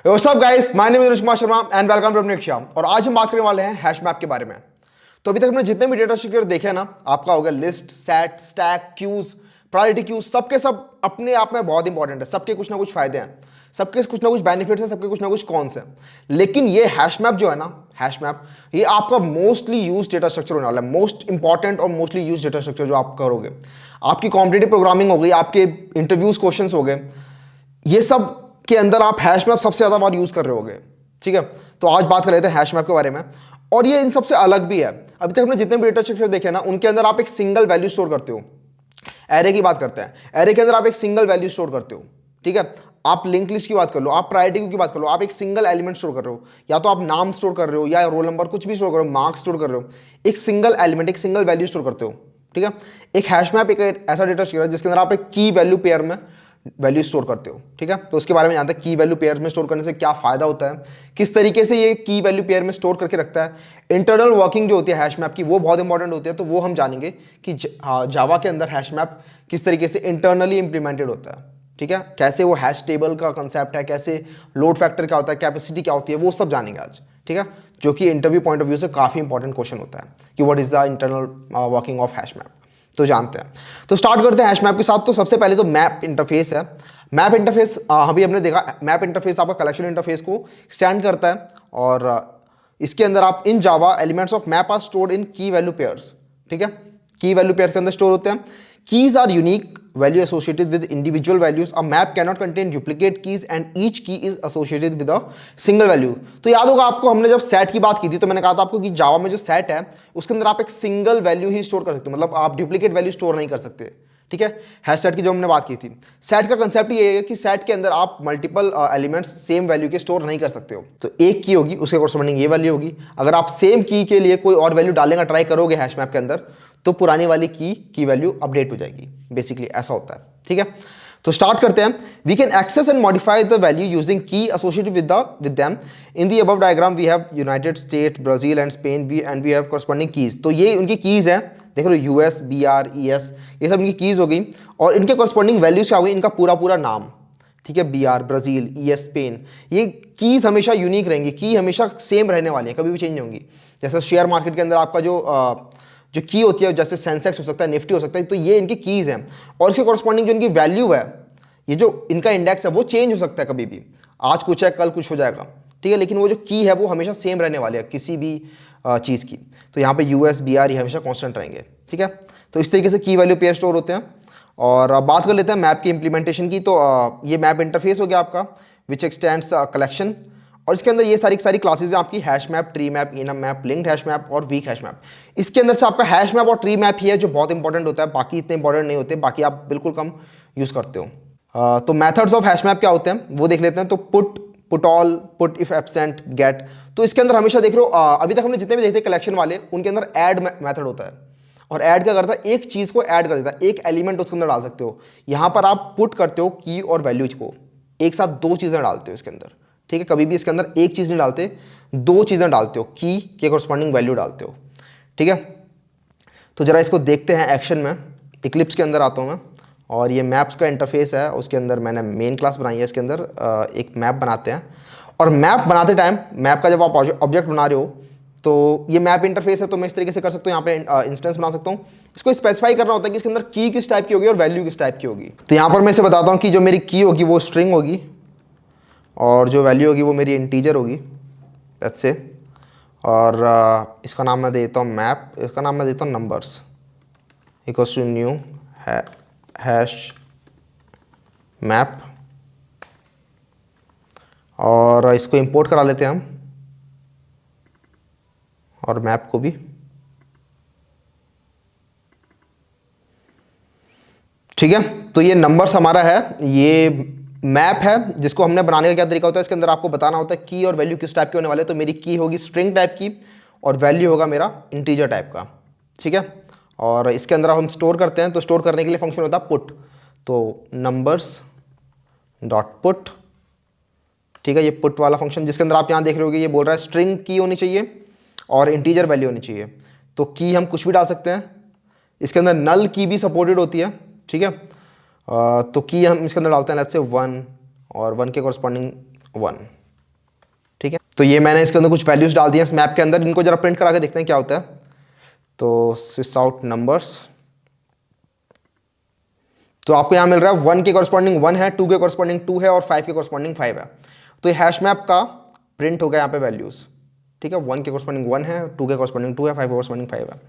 What's up guys, my name is Anushma Sharma and welcome to अपने श्याम। और आज हम बात करने वाले हैं हैश मैप के बारे में। तो अभी तक हमने जितने भी डेटा स्ट्रक्चर देखे हैं ना, आपका हो गया list, set, stack, queues, priority queues, सबके सब अपने आप में बहुत इंपॉर्टेंट है। सबके कुछ ना कुछ फायदे हैं, सबके कुछ ना कुछ बेनिफिट्स हैं, सबके कुछ ना कुछ कॉन्स हैं। लेकिन ये हैश मैप जो है ना, हैश मैप ये आपका मोस्टली यूज डेटा स्ट्रक्चर होने वाला है। मोस्ट इंपॉर्टेंट और मोस्टली यूज डेटा स्ट्रक्चर जो आप करोगे, आपकी कॉम्पिटिटिव प्रोग्रामिंग हो गई, आपके इंटरव्यूज क्वेश्चंस हो गए, ये सब के अंदर आप हैश मैप सबसे ज्यादा बार यूज कर रहे होगे। ठीक है, तो आज बात कर लेते हैं हैश मैप के बारे में। और ये इन सबसे अलग भी है। अभी तक हमने जितने भी डेटा स्ट्रक्चर देखे ना, उनके अंदर आप एक सिंगल वैल्यू स्टोर करते हो। एरे की बात करते हैं, एरे के अंदर आप एक सिंगल वैल्यू स्टोर करते हो। ठीक है, आप लिंक लिस्ट की बात कर लो, आप प्रायोरिटी की बात कर लो, आप एक सिंगल एलिमेंट स्टोर कर रहे हो। या तो आप नाम स्टोर कर रहे हो, या रोल नंबर, कुछ भी स्टोर कर रहे हो, मार्क्स स्टोर कर रहे हो। एक सिंगल एलिमेंट, एक सिंगल वैल्यू स्टोर करते हो। ठीक है, एक हैश मैप एक ऐसा डेटा स्ट्रक्चर है जिसके अंदर आप एक की वैल्यू पेयर में वैल्यू स्टोर करते हो। ठीक है, तो उसके बारे में जानते हैं की वैल्यू पेयर में स्टोर करने से क्या फायदा होता है, किस तरीके से ये की वैल्यू पेयर में स्टोर करके रखता है। इंटरनल वर्किंग जो होती है हैश मैप की, वो बहुत इंपॉर्टेंट होती है। तो वो हम जानेंगे कि जावा के अंदर हैश मैप किस तरीके से इंटरनली इंप्लीमेंटेड होता है। ठीक है, कैसे वो हैश टेबल का कंसेप्ट है, कैसे लोड फैक्टर क्या होता है, कैपेसिटी क्या होती है, वो सब जानेंगे आज। ठीक है, जो कि इंटरव्यू पॉइंट ऑफ व्यू से काफी इंपॉर्टेंट क्वेश्चन होता है कि what is the internal working of hash map. तो जानते हैं, तो स्टार्ट करते हैं हैश मैप के साथ। तो सबसे पहले तो मैप इंटरफेस है। मैप इंटरफेस अभी हमने देखा, मैप इंटरफेस आपका कलेक्शन इंटरफेस को स्टैंड करता है। और इसके अंदर आप in Java elements of map are stored in key value pairs. ठीक है, की वैल्यू पेयर्स के अंदर स्टोर होते हैं। Keys are unique value associated with individual values. A map cannot contain duplicate keys and each key is associated with a single value. तो याद होगा आपको, हमने जब सेट की बात की थी तो मैंने कहा था आपको कि जावा में जो सेट है उसके अंदर आप एक सिंगल वैल्यू ही स्टोर कर सकते हो, मतलब आप डुप्लीकेट वैल्यू स्टोर नहीं कर सकते। ठीक है, हैश सेट की जो हमने बात की थी, सेट का कंसेप्ट ये है कि सेट के अंदर आप मल्टीपल एलिमेंट्स सेम वैल्यू के स्टोर नहीं कर सकते हो। तो एक की होगी, उसके कोरस्पॉन्डिंग ये वैल्यू होगी। अगर आप सेम की के लिए कोई और वैल्यू डालने का ट्राई करोगे हैश मैप के अंदर, तो पुरानी वाली की वैल्यू अपडेट हो जाएगी। बेसिकली ऐसा होता है। ठीक है, तो स्टार्ट करते हैं। We can access and modify the value using key associated with them. In the above diagram we have United State, Brazil and Spain, we have corresponding keys. तो ये उनकी कीज है, देख लो, यूएस, बीआर, ईएस, ये सब इनकी keys हो गई। और इनके कॉरस्पॉन्डिंग वैल्यूज क्या हो गई, इनका पूरा नाम। ठीक है, बीआर, ब्राजील, ईएस, स्पेन, ये कीज हमेशा यूनिक रहेंगी, की हमेशा सेम रहने वाली है, कभी भी चेंज नहीं होंगी। जैसे शेयर मार्केट के अंदर आपका जो की होती है, जैसे सेंसेक्स हो सकता है, निफ्टी हो सकता है, तो ये इनकी कीज हैं। और इसके कॉरस्पॉन्डिंग जो इनकी वैल्यू है, ये जो इनका इंडेक्स है, वो चेंज हो सकता है कभी भी। आज कुछ है, कल कुछ हो जाएगा। ठीक है, लेकिन वो जो की है वो हमेशा सेम रहने वाली है किसी भी चीज़ की। तो यहाँ पे यूएस, बीआर, ये हमेशा कॉन्स्टेंट रहेंगे। ठीक है, तो इस तरीके से की वैल्यू पेयर स्टोर होते हैं। और अब बात कर लेते हैं मैप की इंप्लीमेंटेशन की। तो ये मैप इंटरफेस हो गया आपका, विच एक्सटेंड्स कलेक्शन। और इसके अंदर ये सारी क्लासेज हैं आपकी, hash map, tree map, enum map, linked hash map और वीक हैश मैप। इसके अंदर से आपका हैश मैप और ट्री मैप ही है जो बहुत इंपॉर्टेंट होता है, बाकी इतने इंपॉर्टेंट नहीं होते, बाकी आप बिल्कुल कम यूज करते हो। तो मेथड्स ऑफ हैश मैप क्या होते हैं वो देख लेते हैं। तो put all, put if absent, get. तो इसके अंदर हमेशा देख लो, अभी तक हमने जितने भी देखते कलेक्शन वाले, उनके अंदर ऐड मेथड होता है। और ऐड क्या करता है, एक चीज को ऐड कर देता है, एक एलिमेंट उसके अंदर डाल सकते हो। यहां पर आप पुट करते हो की और वैल्यूज को, एक साथ दो चीजें डालते हो इसके अंदर। ठीक है, कभी भी इसके अंदर एक चीज नहीं डालते, दो चीजें डालते हो, की के कॉरस्पॉन्डिंग वैल्यू डालते हो। ठीक है, तो जरा इसको देखते हैं एक्शन में। इक्लिप्स के अंदर आता हूं मैं, और ये मैप्स का इंटरफेस है, उसके अंदर मैंने मेन क्लास बनाई है। इसके अंदर एक मैप बनाते हैं। और मैप बनाते टाइम, मैप का जब आप ऑब्जेक्ट बना रहे हो, तो ये मैप इंटरफेस है, तो मैं इस तरीके से कर सकता हूँ। यहाँ पे इंस्टेंस बना सकता हूँ। इसको स्पेसिफाई करना होता है कि इसके अंदर की किस टाइप की होगी और वैल्यू किस टाइप की होगी। तो यहाँ पर मैं इसे बताता हूँ कि जो मेरी की होगी वो स्ट्रिंग होगी, और जो वैल्यू होगी वो मेरी इंटीजर होगी, लेट्स से। और इसका नाम मैं देता हूँ मैप, इसका नाम मैं देता हूँ numbers, equals to new hash map. और इसको इंपोर्ट करा लेते हैं हम, और मैप को भी। ठीक है, तो ये नंबर्स हमारा है, ये मैप है जिसको हमने बनाने का क्या तरीका होता है, इसके अंदर आपको बताना होता है की और वैल्यू किस टाइप के होने वाले। तो मेरी की होगी स्ट्रिंग टाइप की, और वैल्यू होगा मेरा इंटीजर टाइप का। ठीक है, और इसके अंदर हम स्टोर करते हैं, तो स्टोर करने के लिए फंक्शन होता है पुट। तो नंबर्स डॉट पुट। ठीक है, ये पुट वाला फंक्शन जिसके अंदर आप यहाँ देख रहे होगे, ये बोल रहा है स्ट्रिंग की होनी चाहिए और इंटीजर वैल्यू होनी चाहिए। तो की हम कुछ भी डाल सकते हैं, इसके अंदर नल की भी सपोर्टेड होती है। ठीक है, तो की हम इसके अंदर डालते हैं, लेट्स से 1, और 1 के कॉरस्पॉन्डिंग 1। तो ये मैंने इसके अंदर कुछ वैल्यूज डाल दिए इस मैप के अंदर, इनको जरा प्रिंट करा के देखते हैं क्या होता है। तो सिस आउट नंबर्स, तो आपको यहां मिल रहा है 1 के कॉरस्पॉन्डिंग 1 है, 2 के कॉरस्पॉन्डिंग 2 है और 5 के कॉरस्पॉन्डिंग 5 है। तो ये हैश मैप का प्रिंट हो गया यहाँ पे वैल्यूज, ठीक है। 1 के कॉरस्पॉन्डिंग 1 है, 2 के कॉरस्पॉन्डिंग 2 है, 5 के कॉरस्पॉन्डिंग 5 है।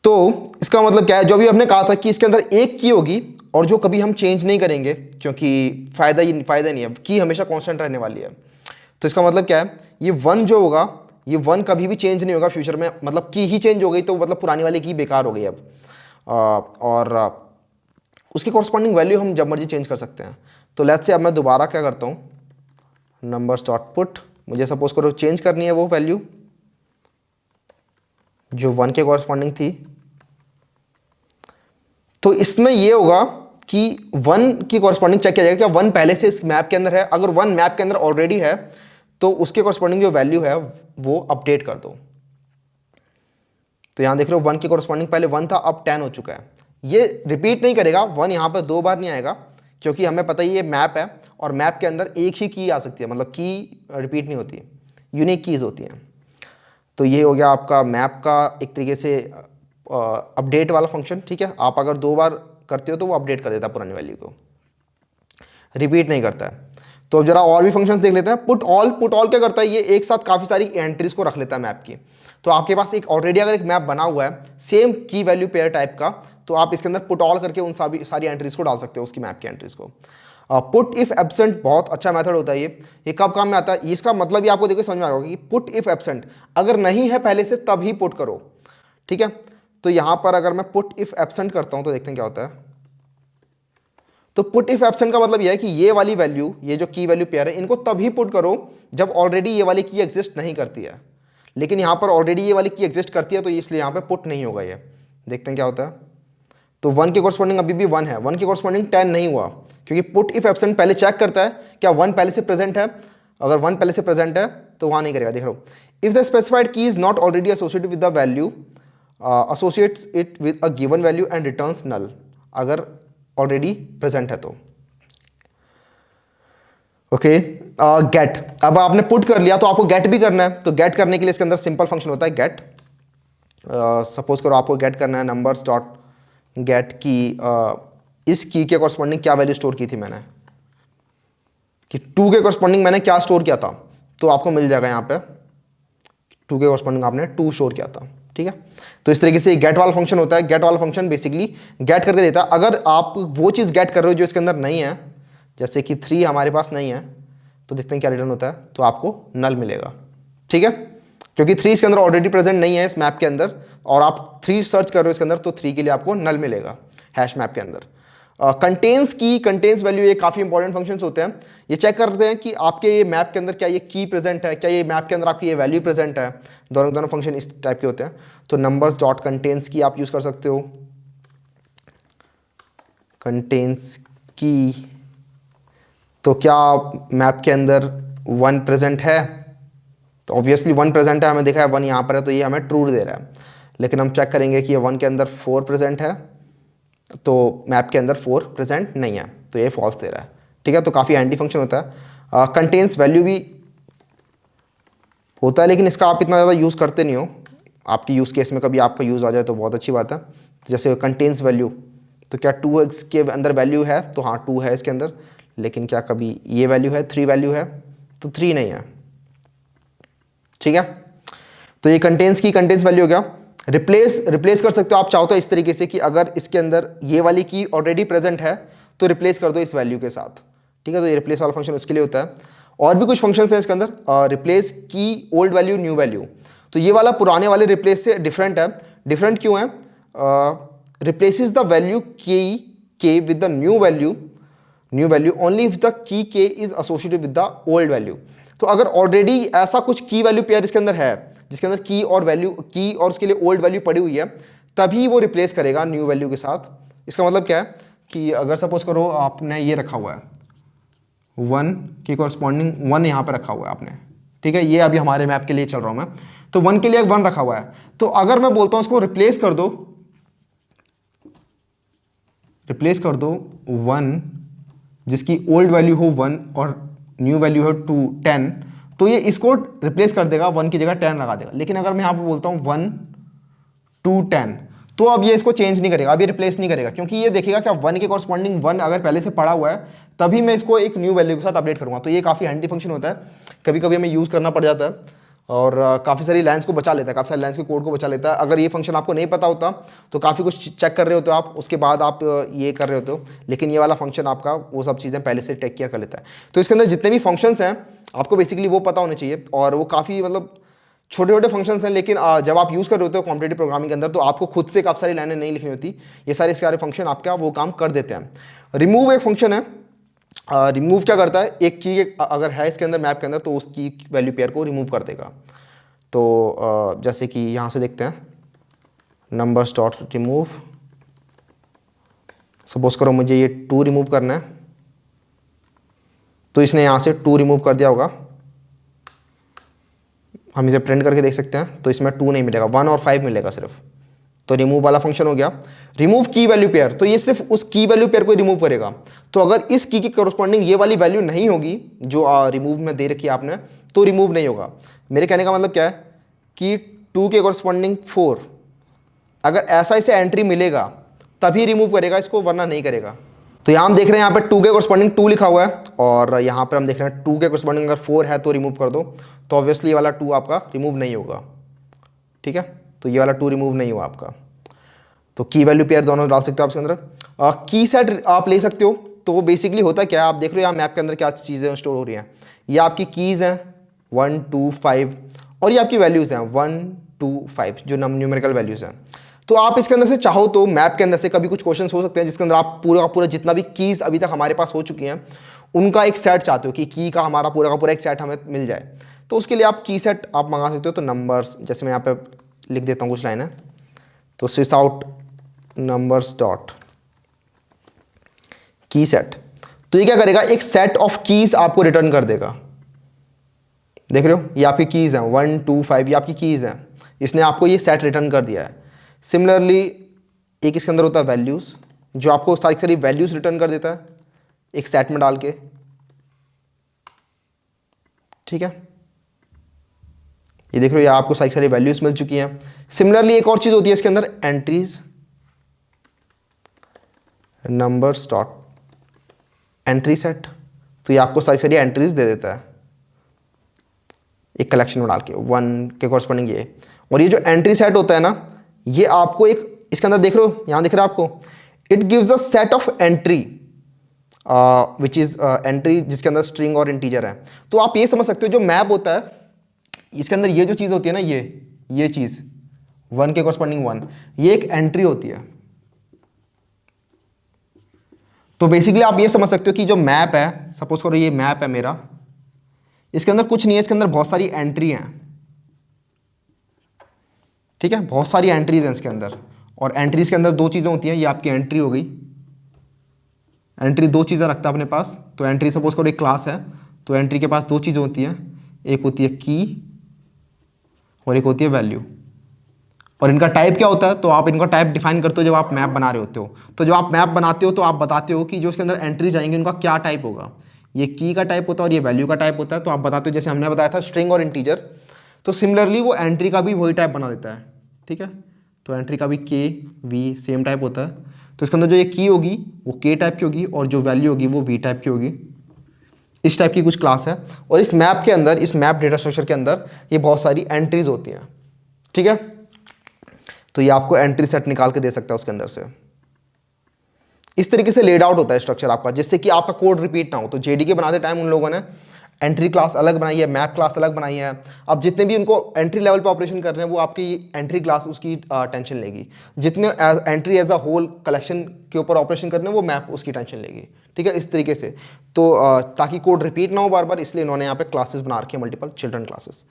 तो इसका मतलब क्या है, जो भी हमने कहा था कि इसके अंदर एक की होगी और जो कभी हम चेंज नहीं करेंगे, क्योंकि फायदा नहीं है, की हमेशा कांस्टेंट रहने वाली है। तो इसका मतलब क्या है, ये 1 जो होगा, ये 1 कभी भी चेंज नहीं होगा फ्यूचर में, मतलब की ही चेंज हो गई तो मतलब पुरानी वाली की बेकार हो गई अब। और उसकी कॉरस्पॉन्डिंग वैल्यू हम जब मर्जी चेंज कर सकते हैं। तो लेट्स से अब मैं दोबारा क्या करता हूँ, नंबर्स डॉट पुट, मुझे सपोज करो चेंज करनी है वो वैल्यू जो 1 के कॉरस्पॉन्डिंग थी। तो इसमें ये होगा कि 1 की कॉरस्पॉन्डिंग चेक किया जाएगा क्या 1 पहले से इस मैप के अंदर है। अगर 1 मैप के अंदर ऑलरेडी है तो उसके कॉरस्पॉन्डिंग जो वैल्यू है वो अपडेट कर दो। तो यहां देख रहे हो 1 की कॉरस्पॉन्डिंग पहले 1 था, अब 10 हो चुका है। ये रिपीट नहीं करेगा, 1 यहां पर 2 बार नहीं आएगा, क्योंकि हमें पता ही ये मैप है और मैप के अंदर एक ही की आ सकती है, मतलब की रिपीट नहीं होती, यूनिक कीज होती हैं। तो ये हो गया आपका मैप का एक तरीके से अपडेट वाला फंक्शन, ठीक है। आप अगर 2 बार करते हो तो वो अपडेट कर देता है पुरानी वैल्यू को, रिपीट नहीं करता है। तो जरा और भी फंक्शंस देख लेते हैं। पुट ऑल क्या करता है, ये एक साथ काफ़ी सारी एंट्रीज को रख लेता है मैप की। तो आपके पास एक ऑलरेडी अगर एक मैप बना हुआ है सेम की वैल्यू पेयर टाइप का, तो आप इसके अंदर पुट ऑल करके उन सारी एंट्रीज को डाल सकते हो, उसकी मैप की एंट्रीज को। पुट इफ एब्सेंट बहुत अच्छा मेथड होता है ये कब काम में आता है, इसका मतलब ही आपको देखो समझ में आ रहा कि पुट इफ एब्सेंट, अगर नहीं है पहले से तब ही पुट करो, ठीक है। तो यहां पर अगर मैं पुट इफ एब्सेंट करता हूं तो देखते हैं क्या होता है। तो पुट इफ एब्सेंट का मतलब यह है कि ये वाली वैल्यू, ये जो की वैल्यू पेयर है, इनको तभी पुट करो जब ऑलरेडी ये वाली की एग्जिस्ट नहीं करती है। लेकिन यहां पर ऑलरेडी ये वाली की एग्जिस्ट करती है, तो इसलिए यहां पे पुट नहीं होगा ये। देखते हैं क्या होता है। तो 1 के कॉरस्पॉन्डिंग अभी भी 1 है, 1 के कॉरस्पॉन्डिंग 10 नहीं हुआ, क्योंकि पुट इफ एब्सेंट पहले चेक करता है क्या 1 पहले से प्रेजेंट है। अगर 1 पहले से प्रेजेंट है तो वहां नहीं करेगा। देख रहा हूं, इफ द स्पेसिफाइड की is not already associated with the value associates it with a given value and returns null, अगर ऑलरेडी प्रेजेंट है तो। ओके, गेट, अब आपने पुट कर लिया तो आपको गेट भी करना है। तो गेट करने के लिए इसके अंदर सिंपल फंक्शन होता है गेट। सपोज करो आपको गेट करना है नंबर्स डॉट गेट की, इस की के कॉरस्पॉन्डिंग क्या वैल्यू स्टोर की थी मैंने, कि 2 के कॉरस्पॉन्डिंग मैंने क्या स्टोर किया था, तो आपको मिल जाएगा यहाँ पे 2 के कॉरस्पॉन्डिंग आपने 2 स्टोर किया था, ठीक है। तो इस तरीके से गेट वाला फंक्शन होता है। गेट वाला फंक्शन बेसिकली गेट करके देता है। अगर आप वो चीज़ गेट कर रहे हो जो इसके अंदर नहीं है, जैसे कि 3 हमारे पास नहीं है, तो देखते हैं क्या रिटर्न होता है। तो आपको नल मिलेगा, ठीक है, क्योंकि 3 इसके अंदर ऑलरेडी प्रेजेंट नहीं है इस मैप के अंदर, और आप 3 सर्च कर रहे हो इसके अंदर, तो 3 के लिए आपको नल मिलेगा हैश मैप के अंदर। कंटेन्स की, कंटेन्स वैल्यू, ये काफ़ी इंपॉर्टेंट फंक्शंस होते हैं। ये चेक करते हैं कि आपके ये मैप के अंदर क्या ये की प्रेजेंट है, क्या ये मैप के अंदर आपकी ये वैल्यू प्रेजेंट है। दोनों फंक्शन इस टाइप के होते हैं। तो नंबर्स डॉट कंटेन्स की आप यूज़ कर सकते हो, कंटेन्स की। तो क्या मैप के अंदर 1 प्रेजेंट है, तो ऑब्वियसली 1 प्रेजेंट है, हमें देखा है 1 यहाँ पर है, तो ये हमें ट्रू दे रहा है। लेकिन हम चेक करेंगे कि ये 1 के अंदर 4 प्रेजेंट है, तो मैप के अंदर 4 प्रेजेंट नहीं है, तो ये फॉल्स दे रहा है, ठीक है। तो काफ़ी हैंडी फंक्शन होता है। कंटेन्स वैल्यू भी होता है, लेकिन इसका आप इतना ज़्यादा यूज़ करते नहीं हो। आपकी यूज़ केस में कभी आपका यूज़ आ जाए तो बहुत अच्छी बात है। जैसे कंटेन्स वैल्यू, तो क्या 2x के अंदर वैल्यू है, तो हाँ 2 है इसके अंदर, लेकिन क्या कभी ये वैल्यू है, 3 वैल्यू है, तो 3 नहीं है, ठीक है। तो ये कंटेन्स की कंटेन्स वैल्यू हो गया। रिप्लेस कर सकते हो आप चाहो तो इस तरीके से कि अगर इसके अंदर ये वाली की ऑलरेडी प्रेजेंट है तो रिप्लेस कर दो इस वैल्यू के साथ, ठीक है। तो ये रिप्लेस वाला फंक्शन उसके लिए होता है। और भी कुछ फंक्शंस हैं इसके अंदर, रिप्लेस की ओल्ड वैल्यू न्यू वैल्यू। तो ये वाला पुराने वाले रिप्लेस से डिफरेंट है। डिफरेंट क्यों है? Replaces the value K with the new value only if the key K is associated with the old value. तो अगर ऑलरेडी ऐसा कुछ की वैल्यू पेयर इसके अंदर है जिसके अंदर की और उसके लिए ओल्ड वैल्यू पड़ी हुई है, तभी वो रिप्लेस करेगा न्यू वैल्यू के साथ। इसका मतलब क्या है कि अगर सपोज करो आपने ये रखा हुआ है 1 के कॉरस्पॉन्डिंग 1 यहाँ पर रखा हुआ है आपने, ठीक है, ये अभी हमारे मैप के लिए चल रहा हूँ मैं, तो 1 के लिए 1 रखा हुआ है। तो अगर मैं बोलता हूँ इसको रिप्लेस कर दो 1 जिसकी ओल्ड वैल्यू हो 1 और न्यू वैल्यू हो 10, तो ये इसको रिप्लेस कर देगा, 1 की जगह 10 लगा देगा। लेकिन अगर मैं यहाँ पे बोलता हूँ 1 2 10, तो अब ये इसको चेंज नहीं करेगा, अब ये रिप्लेस नहीं करेगा, क्योंकि ये देखेगा कि 1 के कॉरस्पॉन्डिंग 1 अगर पहले से पड़ा हुआ है तभी मैं इसको एक न्यू वैल्यू के साथ अपडेट करूँगा। तो ये काफ़ी हैंडी फंक्शन होता है, कभी कभी हमें यूज़ करना पड़ जाता है और काफ़ी सारी लाइन्स को बचा लेता है, काफ़ी सारी लाइन्स के कोड को बचा लेता है। अगर ये फंक्शन आपको नहीं पता होता तो काफ़ी कुछ चेक कर रहे होते हो आप, उसके बाद आप ये कर रहे होते हो, लेकिन ये वाला फंक्शन आपका वो सब चीज़ें पहले से टेक केयर कर लेता है। तो इसके अंदर जितने भी फंक्शंस हैं आपको बेसिकली वो पता होने चाहिए, और वो काफ़ी मतलब छोटे छोटे फंक्शंस हैं, लेकिन जब आप यूज़ कर रहे होते हो कॉम्पिटेटिव प्रोग्रामिंग के अंदर तो आपको खुद से काफ़ी सारी लाइनें नहीं लिखनी होती, ये सारे फंक्शन आपका वो काम कर देते हैं। रिमूव एक फंक्शन है, रिमूव क्या करता है, एक की अगर है इसके अंदर मैप के अंदर तो उस की वैल्यू पेयर को रिमूव कर देगा। तो जैसे कि यहाँ से देखते हैं नंबर्स डॉट रिमूव, सपोज करो मुझे ये 2 रिमूव करना है, तो इसने यहाँ से 2 रिमूव कर दिया होगा। हम इसे प्रिंट करके देख सकते हैं, तो इसमें 2 नहीं मिलेगा, 1 और 5 मिलेगा सिर्फ। तो रिमूव वाला फंक्शन हो गया। रिमूव की वैल्यू पेयर, तो ये सिर्फ उस की वैल्यू पेयर को रिमूव करेगा। तो अगर इस की कॉरस्पॉन्डिंग ये वाली वैल्यू नहीं होगी जो रिमूव में दे रखी है आपने, तो रिमूव नहीं होगा। मेरे कहने का मतलब क्या है कि 2 के कॉरस्पॉन्डिंग 4, अगर ऐसा इसे एंट्री मिलेगा तभी रिमूव करेगा इसको, वरना नहीं करेगा। तो यहाँ हम देख रहे हैं यहाँ पे 2 के कॉरस्पॉन्डिंग 2 लिखा हुआ है, और यहाँ पर हम देख रहे हैं 2 के कॉरस्पॉन्डिंग अगर 4 है तो रिमूव कर दो, तो ऑब्वियसली ये वाला 2 आपका रिमूव नहीं होगा। ठीक है, तो ये वाला 2 रिमूव नहीं हुआ आपका। तो की वैल्यू पेयर दोनों डाल सकते हो आप इसके अंदर। की सेट आप ले सकते हो, तो वो बेसिकली होता क्या है, आप देख रहे हो यहाँ मैप के अंदर क्या चीज़ें स्टोर हो रही हैं। ये आपकी कीज़ हैं 1 2 5, और ये आपकी वैल्यूज़ हैं 1 2 5 जो न्यूमेरिकल वैल्यूज़ हैं। तो आप इसके अंदर से चाहो तो मैप के अंदर से कभी कुछ क्वेश्चंस हो सकते हैं जिसके अंदर आप पूरा का पूरा जितना भी कीज़ अभी तक हमारे पास हो चुकी हैं उनका एक सेट चाहते हो कि की का हमारा पूरा का पूरा एक सेट हमें मिल जाए। तो उसके लिए आप की सेट आप मंगा सकते हो। तो नंबर्स, जैसे मैं यहाँ पे लिख देता हूँ कुछ लाइन है, तो सिस आउट नंबर्स डॉट की सेट, तो ये क्या करेगा, एक सेट ऑफ कीज आपको रिटर्न कर देगा। देख रहे हो ये आपकी कीज हैं 1 2 5, ये आपकी कीज हैं, इसने आपको ये सेट रिटर्न कर दिया है। सिमिलरली एक इसके अंदर होता है वैल्यूज, जो आपको सारी सारी वैल्यूज रिटर्न कर देता है एक सेट में डाल के। ठीक है, ये देख रहे हो ये आपको सारी सारी वैल्यूज मिल चुकी हैं। सिमिलरली एक और चीज होती है इसके अंदर, entries numbers dot entry set, तो ये आपको सारी सारी एंट्रीज दे देता है एक कलेक्शन में डाल के 1 के कॉरस्पॉन्डिंग ये। और ये जो एंट्री सेट होता है ना, ये आपको एक इसके अंदर देख रहे हो, यहाँ दिख रहा है आपको, it gives a set of entry which is entry जिसके अंदर स्ट्रिंग और इंटीजर है। तो आप ये समझ सकते हो जो मैप होता है इसके अंदर ये जो चीज़ होती है ना, ये चीज़ 1 के कॉरस्पॉन्डिंग 1, ये एक एंट्री होती है। तो बेसिकली आप ये समझ सकते हो कि जो मैप है, सपोज करो ये मैप है मेरा, इसके अंदर कुछ नहीं है, इसके अंदर बहुत सारी एंट्री हैं। ठीक है, बहुत सारी एंट्रीज हैं इसके अंदर, और एंट्रीज के अंदर 2 चीज़ें होती हैं, ये आपकी एंट्री हो गई। एंट्री 2 चीज़ें रखता है अपने पास। तो एंट्री सपोज करो एक क्लास है, तो एंट्री के पास 2 चीज़ें होती हैं, एक होती है की और एक होती है वैल्यू। और इनका टाइप क्या होता है, तो आप इनका टाइप डिफाइन करते हो जब आप मैप बना रहे होते हो। तो जब आप मैप बनाते हो तो आप बताते हो कि जो इसके अंदर एंट्रीज आएंगी उनका क्या टाइप होगा। ये की का टाइप होता है और ये वैल्यू का टाइप होता है। तो आप बताते हो, जैसे हमने बताया था स्ट्रिंग और इंटीजर, तो सिमिलरली वो एंट्री का भी वही टाइप बना देता है। ठीक है, तो एंट्री का भी के वी सेम टाइप होता है। तो इसके अंदर जो ये की होगी वो के टाइप की होगी, और जो वैल्यू होगी वो वी टाइप की होगी। इस टाइप की कुछ क्लास है, और इस मैप के अंदर, इस मैप डेटा स्ट्रक्चर के अंदर ये बहुत सारी एंट्रीज होती हैं। ठीक है, तो ये आपको एंट्री सेट निकाल के दे सकता है उसके अंदर से। इस तरीके से लेड आउट होता है स्ट्रक्चर आपका, जिससे कि आपका कोड रिपीट ना हो। तो जेडीके बनाते टाइम उन लोगों ने एंट्री क्लास अलग बनाई है, मैप क्लास अलग बनाई है। अब जितने भी उनको एंट्री लेवल पे ऑपरेशन कर रहे हैं वो आपकी एंट्री क्लास उसकी टेंशन लेगी। जितने entry as a whole collection के ऊपर ऑपरेशन कर रहे हैं वो मैप उसकी टेंशन लेगी। ठीक है, इस तरीके से। तो ताकि कोड रिपीट ना हो बार बार, इसलिए इन्होंने यहाँ पे क्लासेस बना रखी है, मल्टीपल चिल्ड्रन क्लासेस।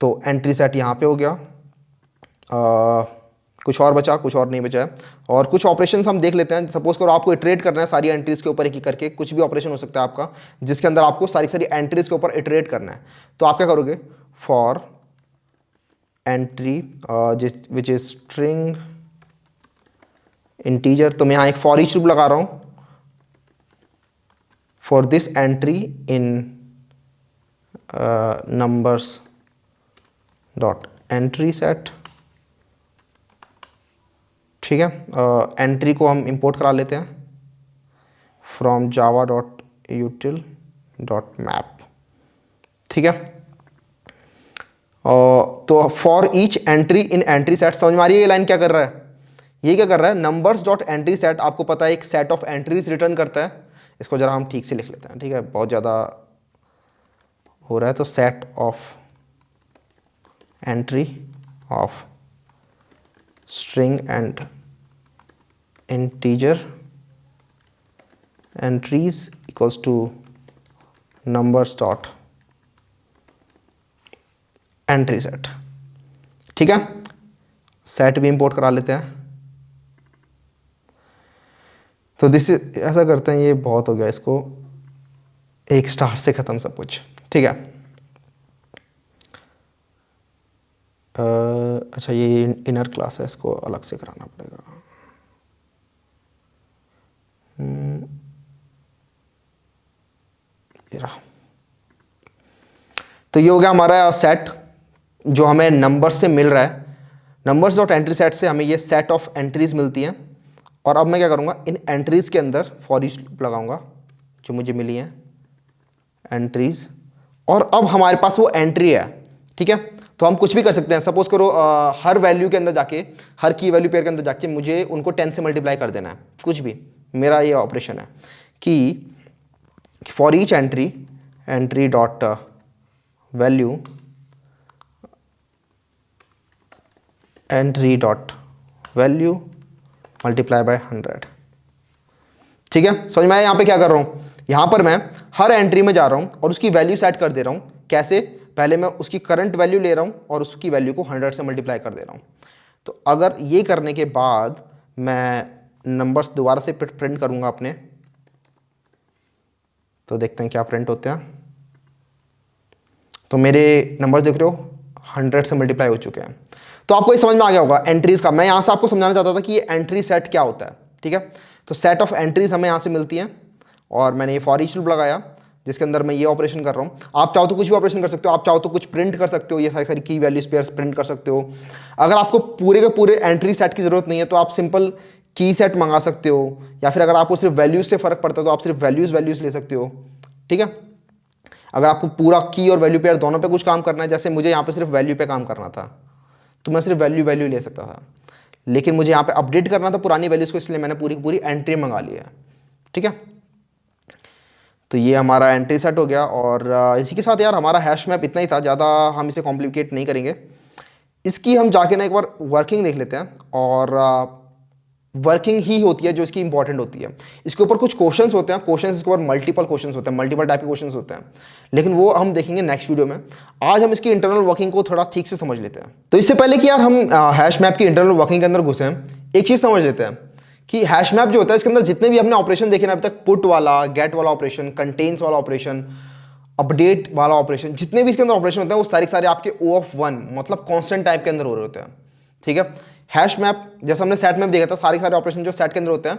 तो एंट्री सेट यहाँ पे हो गया। कुछ और बचा, कुछ और नहीं बचा है। और कुछ ऑपरेशंस हम देख लेते हैं। सपोज करो आपको इटरेट करना है सारी एंट्रीज के ऊपर एक ही करके, कुछ भी ऑपरेशन हो सकता है आपका जिसके अंदर आपको सारी सारी एंट्रीज के ऊपर इटरेट करना है। तो आप क्या करोगे, for entry which is string integer, तो मैं यहाँ एक फॉर ईच लूप लगा रहा हूँ, for this entry in numbers dot entry set, ठीक है। एंट्री को हम इंपोर्ट करा लेते हैं from Java dot यूटिल dot map, ठीक है। तो for each entry in entry set, समझ में आ रही है ये लाइन क्या कर रहा है? ये क्या कर रहा है, नंबर्स डॉट एंट्री सेट आपको पता है एक सेट ऑफ एंट्रीज रिटर्न करता है। इसको जरा हम ठीक से लिख लेते हैं, ठीक है, बहुत ज़्यादा हो रहा है। तो set of entry of string and integer entries equals two numbers dot entry set, ठीक है। सेट भी इंपोर्ट करा लेते हैं। तो दिस ऐसा करते हैं, ये बहुत हो गया, इसको एक स्टार से ख़त्म सब कुछ, ठीक है। अच्छा ये इनर क्लास है, इसको अलग से कराना पड़ेगा। ये रहा। तो ये हो गया हमारा सेट जो हमें नंबर से मिल रहा है। नंबर्स डॉट एंट्री सेट से हमें ये सेट ऑफ एंट्रीज मिलती हैं। और अब मैं क्या करूँगा, इन एंट्रीज़ के अंदर फॉर ईच लूप लगाऊंगा जो मुझे मिली हैं एंट्रीज़। और अब हमारे पास वो एंट्री है, ठीक है। तो हम कुछ भी कर सकते हैं। सपोज करो हर वैल्यू के अंदर जाके, हर की वैल्यू पेयर के अंदर जाके मुझे उनको 10 से मल्टीप्लाई कर देना है, कुछ भी। मेरा ये ऑपरेशन है कि for each entry, entry dot value, entry dot value multiply by 100, ठीक है। समझ में आया यहाँ पे क्या कर रहा हूँ? यहाँ पर मैं हर एंट्री में जा रहा हूँ और उसकी वैल्यू सेट कर दे रहा हूँ। कैसे? पहले मैं उसकी करंट वैल्यू ले रहा हूँ और उसकी वैल्यू को 100 से मल्टीप्लाई कर दे रहा हूँ। तो अगर ये करने के बाद मैं नंबर्स दोबारा से प्रिंट करूँगा अपने, तो देखते हैं क्या प्रिंट होते हैं। तो मेरे नंबर्स देख रहे हो 100 से मल्टीप्लाई हो चुके हैं। तो आपको ये समझ में आ गया होगा एंट्रीज का। मैं यहाँ से आपको समझाना चाहता था कि ये एंट्री सेट क्या होता है, ठीक है। तो सेट ऑफ एंट्रीज हमें यहाँ से मिलती हैं और मैंने ये फॉर ईच लूप लगाया जिसके अंदर मैं ये ऑपरेशन कर रहा हूँ। आप चाहो तो कुछ भी ऑपरेशन कर सकते हो, आप चाहो तो कुछ प्रिंट कर सकते हो, ये सारी सारी की वैल्यूज पेयर्स प्रिंट कर सकते हो। अगर आपको पूरे के पूरे एंट्री सेट की जरूरत नहीं है तो आप सिंपल की सेट मंगा सकते हो, या फिर अगर आपको सिर्फ वैल्यूज से फर्क पड़ता है तो आप सिर्फ वैल्यूज ले सकते हो, ठीक है। अगर आपको पूरा की और वैल्यू पेयर दोनों पे कुछ काम करना है, जैसे मुझे यहाँ पे सिर्फ वैल्यू पे काम करना था तो मैं सिर्फ वैल्यू ले सकता था, लेकिन मुझे यहाँ पे अपडेट करना था पुरानी वैल्यूज को, इसलिए मैंने पूरी की पूरी एंट्री मंगा ली है, ठीक है। तो ये हमारा एंट्री सेट हो गया। और इसी के साथ यार हमारा हैश मैप इतना ही था, ज़्यादा हम इसे कॉम्प्लिकेट नहीं करेंगे। इसकी हम जाके ना एक बार वर्किंग देख लेते हैं, और वर्किंग ही होती है जो इसकी इंपॉर्टेंट होती है। इसके ऊपर कुछ क्वेश्चंस होते हैं, क्वेश्चंस इसके ऊपर मल्टीपल क्वेश्चंस होते हैं, मल्टीपल टाइप के क्वेश्चंस होते हैं, लेकिन वो हम देखेंगे नेक्स्ट वीडियो में। आज हम इसकी इंटरनल वर्किंग को थोड़ा ठीक से समझ लेते हैं। तो इससे पहले कि यार हम हैश मैप की इंटरनल वर्किंग के अंदर घुसें, एक चीज़ समझ लेते हैं कि हैश मैप जो होता है इसके अंदर जितने भी हमने ऑपरेशन देखे ना अभी तक, पुट वाला, गेट वाला ऑपरेशन, कंटेन्स वाला ऑपरेशन, अपडेट वाला ऑपरेशन, जितने भी इसके अंदर ऑपरेशन होते हैं वो सारे सारे आपके O(1) मतलब कॉन्स्टेंट टाइप के अंदर हो रहे होते हैं, ठीक है। हैश मैप जैसे हमने सेट मैप देखा था, सारे सारे ऑपरेशन जो सेट के अंदर होते हैं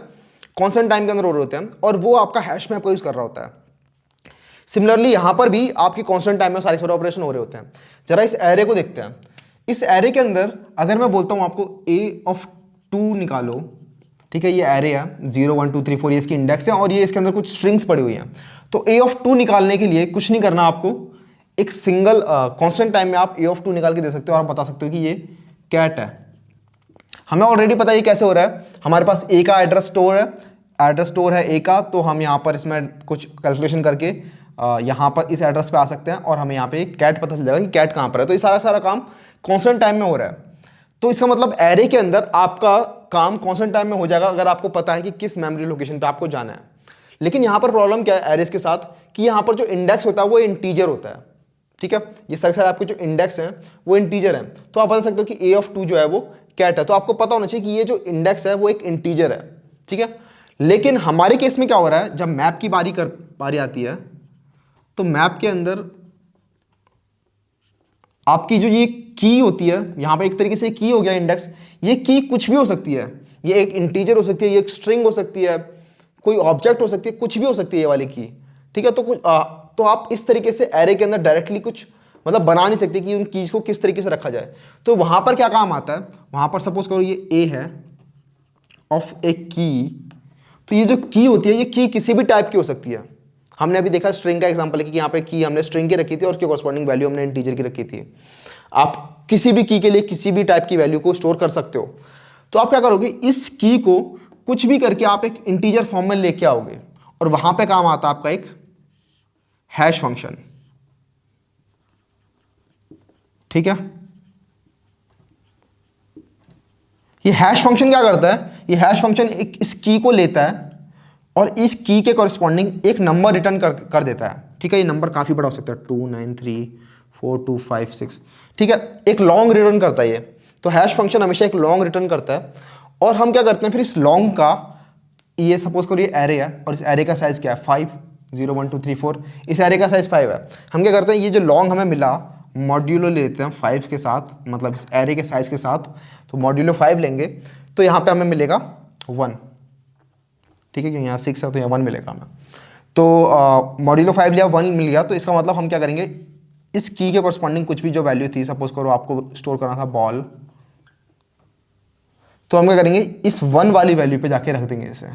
कॉन्स्टेंट टाइम के अंदर हो रहे होते हैं, और वो आपका हैश मैप का यूज कर रहा होता है। सिमिलरली यहाँ पर भी आपके कॉन्स्टेंट टाइम में सारे सारे ऑपरेशन हो रहे होते हैं। जरा इस एरे को देखते हैं। इस एरे के अंदर अगर मैं बोलता हूँ आपको A(2) निकालो, ठीक है, ये एरे है 0 1 2 3 4, ये इसकी इंडेक्स है और ये इसके अंदर कुछ स्ट्रिंग्स पड़ी हुई हैं। तो A(2) निकालने के लिए कुछ नहीं करना आपको, एक सिंगल कॉन्स्टेंट टाइम में आप A(2) निकाल के दे सकते हो और आप बता सकते हो कि ये कैट है। हमें ऑलरेडी पता है ये कैसे हो रहा है। हमारे पास A का एड्रेस स्टोर है A का, तो हम यहाँ पर इसमें कुछ कैलकुलेशन करके यहाँ पर इस एड्रेस पे आ सकते हैं और हमें यहाँ पे कैट पता चल जाएगा कि कैट कहाँ पर है। तो ये सारा काम कॉन्स्टेंट टाइम में हो रहा है। तो इसका मतलब एरे के अंदर आपका काम कॉन्स्टेंट टाइम में हो जाएगा अगर आपको पता है कि किस मेमोरी लोकेशन पे आपको जाना है। लेकिन यहाँ पर प्रॉब्लम क्या है एरेस के साथ, कि यहाँ पर जो इंडेक्स होता है वो इंटीजर होता है, ठीक है। ये सारे आपके जो इंडेक्स हैं वो इंटीजर हैं। तो आप बता सकते हो कि A(2) जो है वो कैट है। तो आपको पता होना चाहिए कि ये जो इंडेक्स है वो एक इंटीजर है, ठीक है। लेकिन हमारे केस में क्या हो रहा है, जब मैप की बारी आती है तो मैप के अंदर आपकी जो ये की होती है, यहाँ पे एक तरीके से की हो गया इंडेक्स। ये की कुछ भी हो सकती है, ये एक इंटीजर हो सकती है, ये एक स्ट्रिंग हो सकती है, कोई ऑब्जेक्ट हो सकती है, कुछ भी हो सकती है ये वाली की, ठीक है। तो कुछ तो आप इस तरीके से एरे के अंदर डायरेक्टली कुछ मतलब बना नहीं सकते कि उन कीज को किस तरीके से रखा जाए। तो वहां पर क्या काम आता है, वहां पर सपोज करो ये ए है ऑफ ए की, तो ये जो की होती है ये की किसी भी टाइप की हो सकती है। हमने अभी देखा स्ट्रिंग का एग्जांपल है कि यहाँ पे की हमने स्ट्रिंग की रखी थी और उसकी कॉरस्पॉन्डिंग वैल्यू हमने इंटीजर की रखी थी। आप किसी भी की के लिए किसी भी टाइप की वैल्यू को स्टोर कर सकते हो। तो आप क्या करोगे, इस की को कुछ भी करके आप एक इंटीजर फॉर्म में लेके आओगे और वहां पे काम आता है आपका एक हैश फंक्शन। ठीक है, ये हैश फंक्शन क्या करता है, ये हैश फंक्शन इस की को लेता है और इस की के कॉरस्पॉन्डिंग एक नंबर रिटर्न कर देता है। ठीक है, ये नंबर काफी बड़ा हो सकता है 2 9 3 4 2 5 6। ठीक है, एक लॉन्ग रिटर्न करता है ये। तो हैश फंक्शन हमेशा एक लॉन्ग रिटर्न करता है और हम क्या करते हैं फिर इस लॉन्ग का, ये सपोज करो ये एरे है और इस एरे का साइज क्या है 5 0 1 2 3 4, इस एरे का साइज 5 है। हम क्या करते हैं, ये जो लॉन्ग हमें मिला मॉड्यूलो ले लेते हैं 5 के साथ, मतलब इस एरे के साइज के साथ, तो मॉड्यूलो 5 लेंगे तो यहाँ पे हमें मिलेगा 1। ठीक है, क्योंकि यहाँ 6 है तो यहाँ 1 मिलेगा हमें। तो मॉड्यूलो 5 लिया 1 मिल गया, तो इसका मतलब हम क्या करेंगे, इस की के कॉरस्पॉन्डिंग कुछ भी जो वैल्यू थी, सपोज करो आपको स्टोर करना था बॉल, तो हम क्या करेंगे इस 1 वाली वैल्यू पे जाके रख देंगे इसे।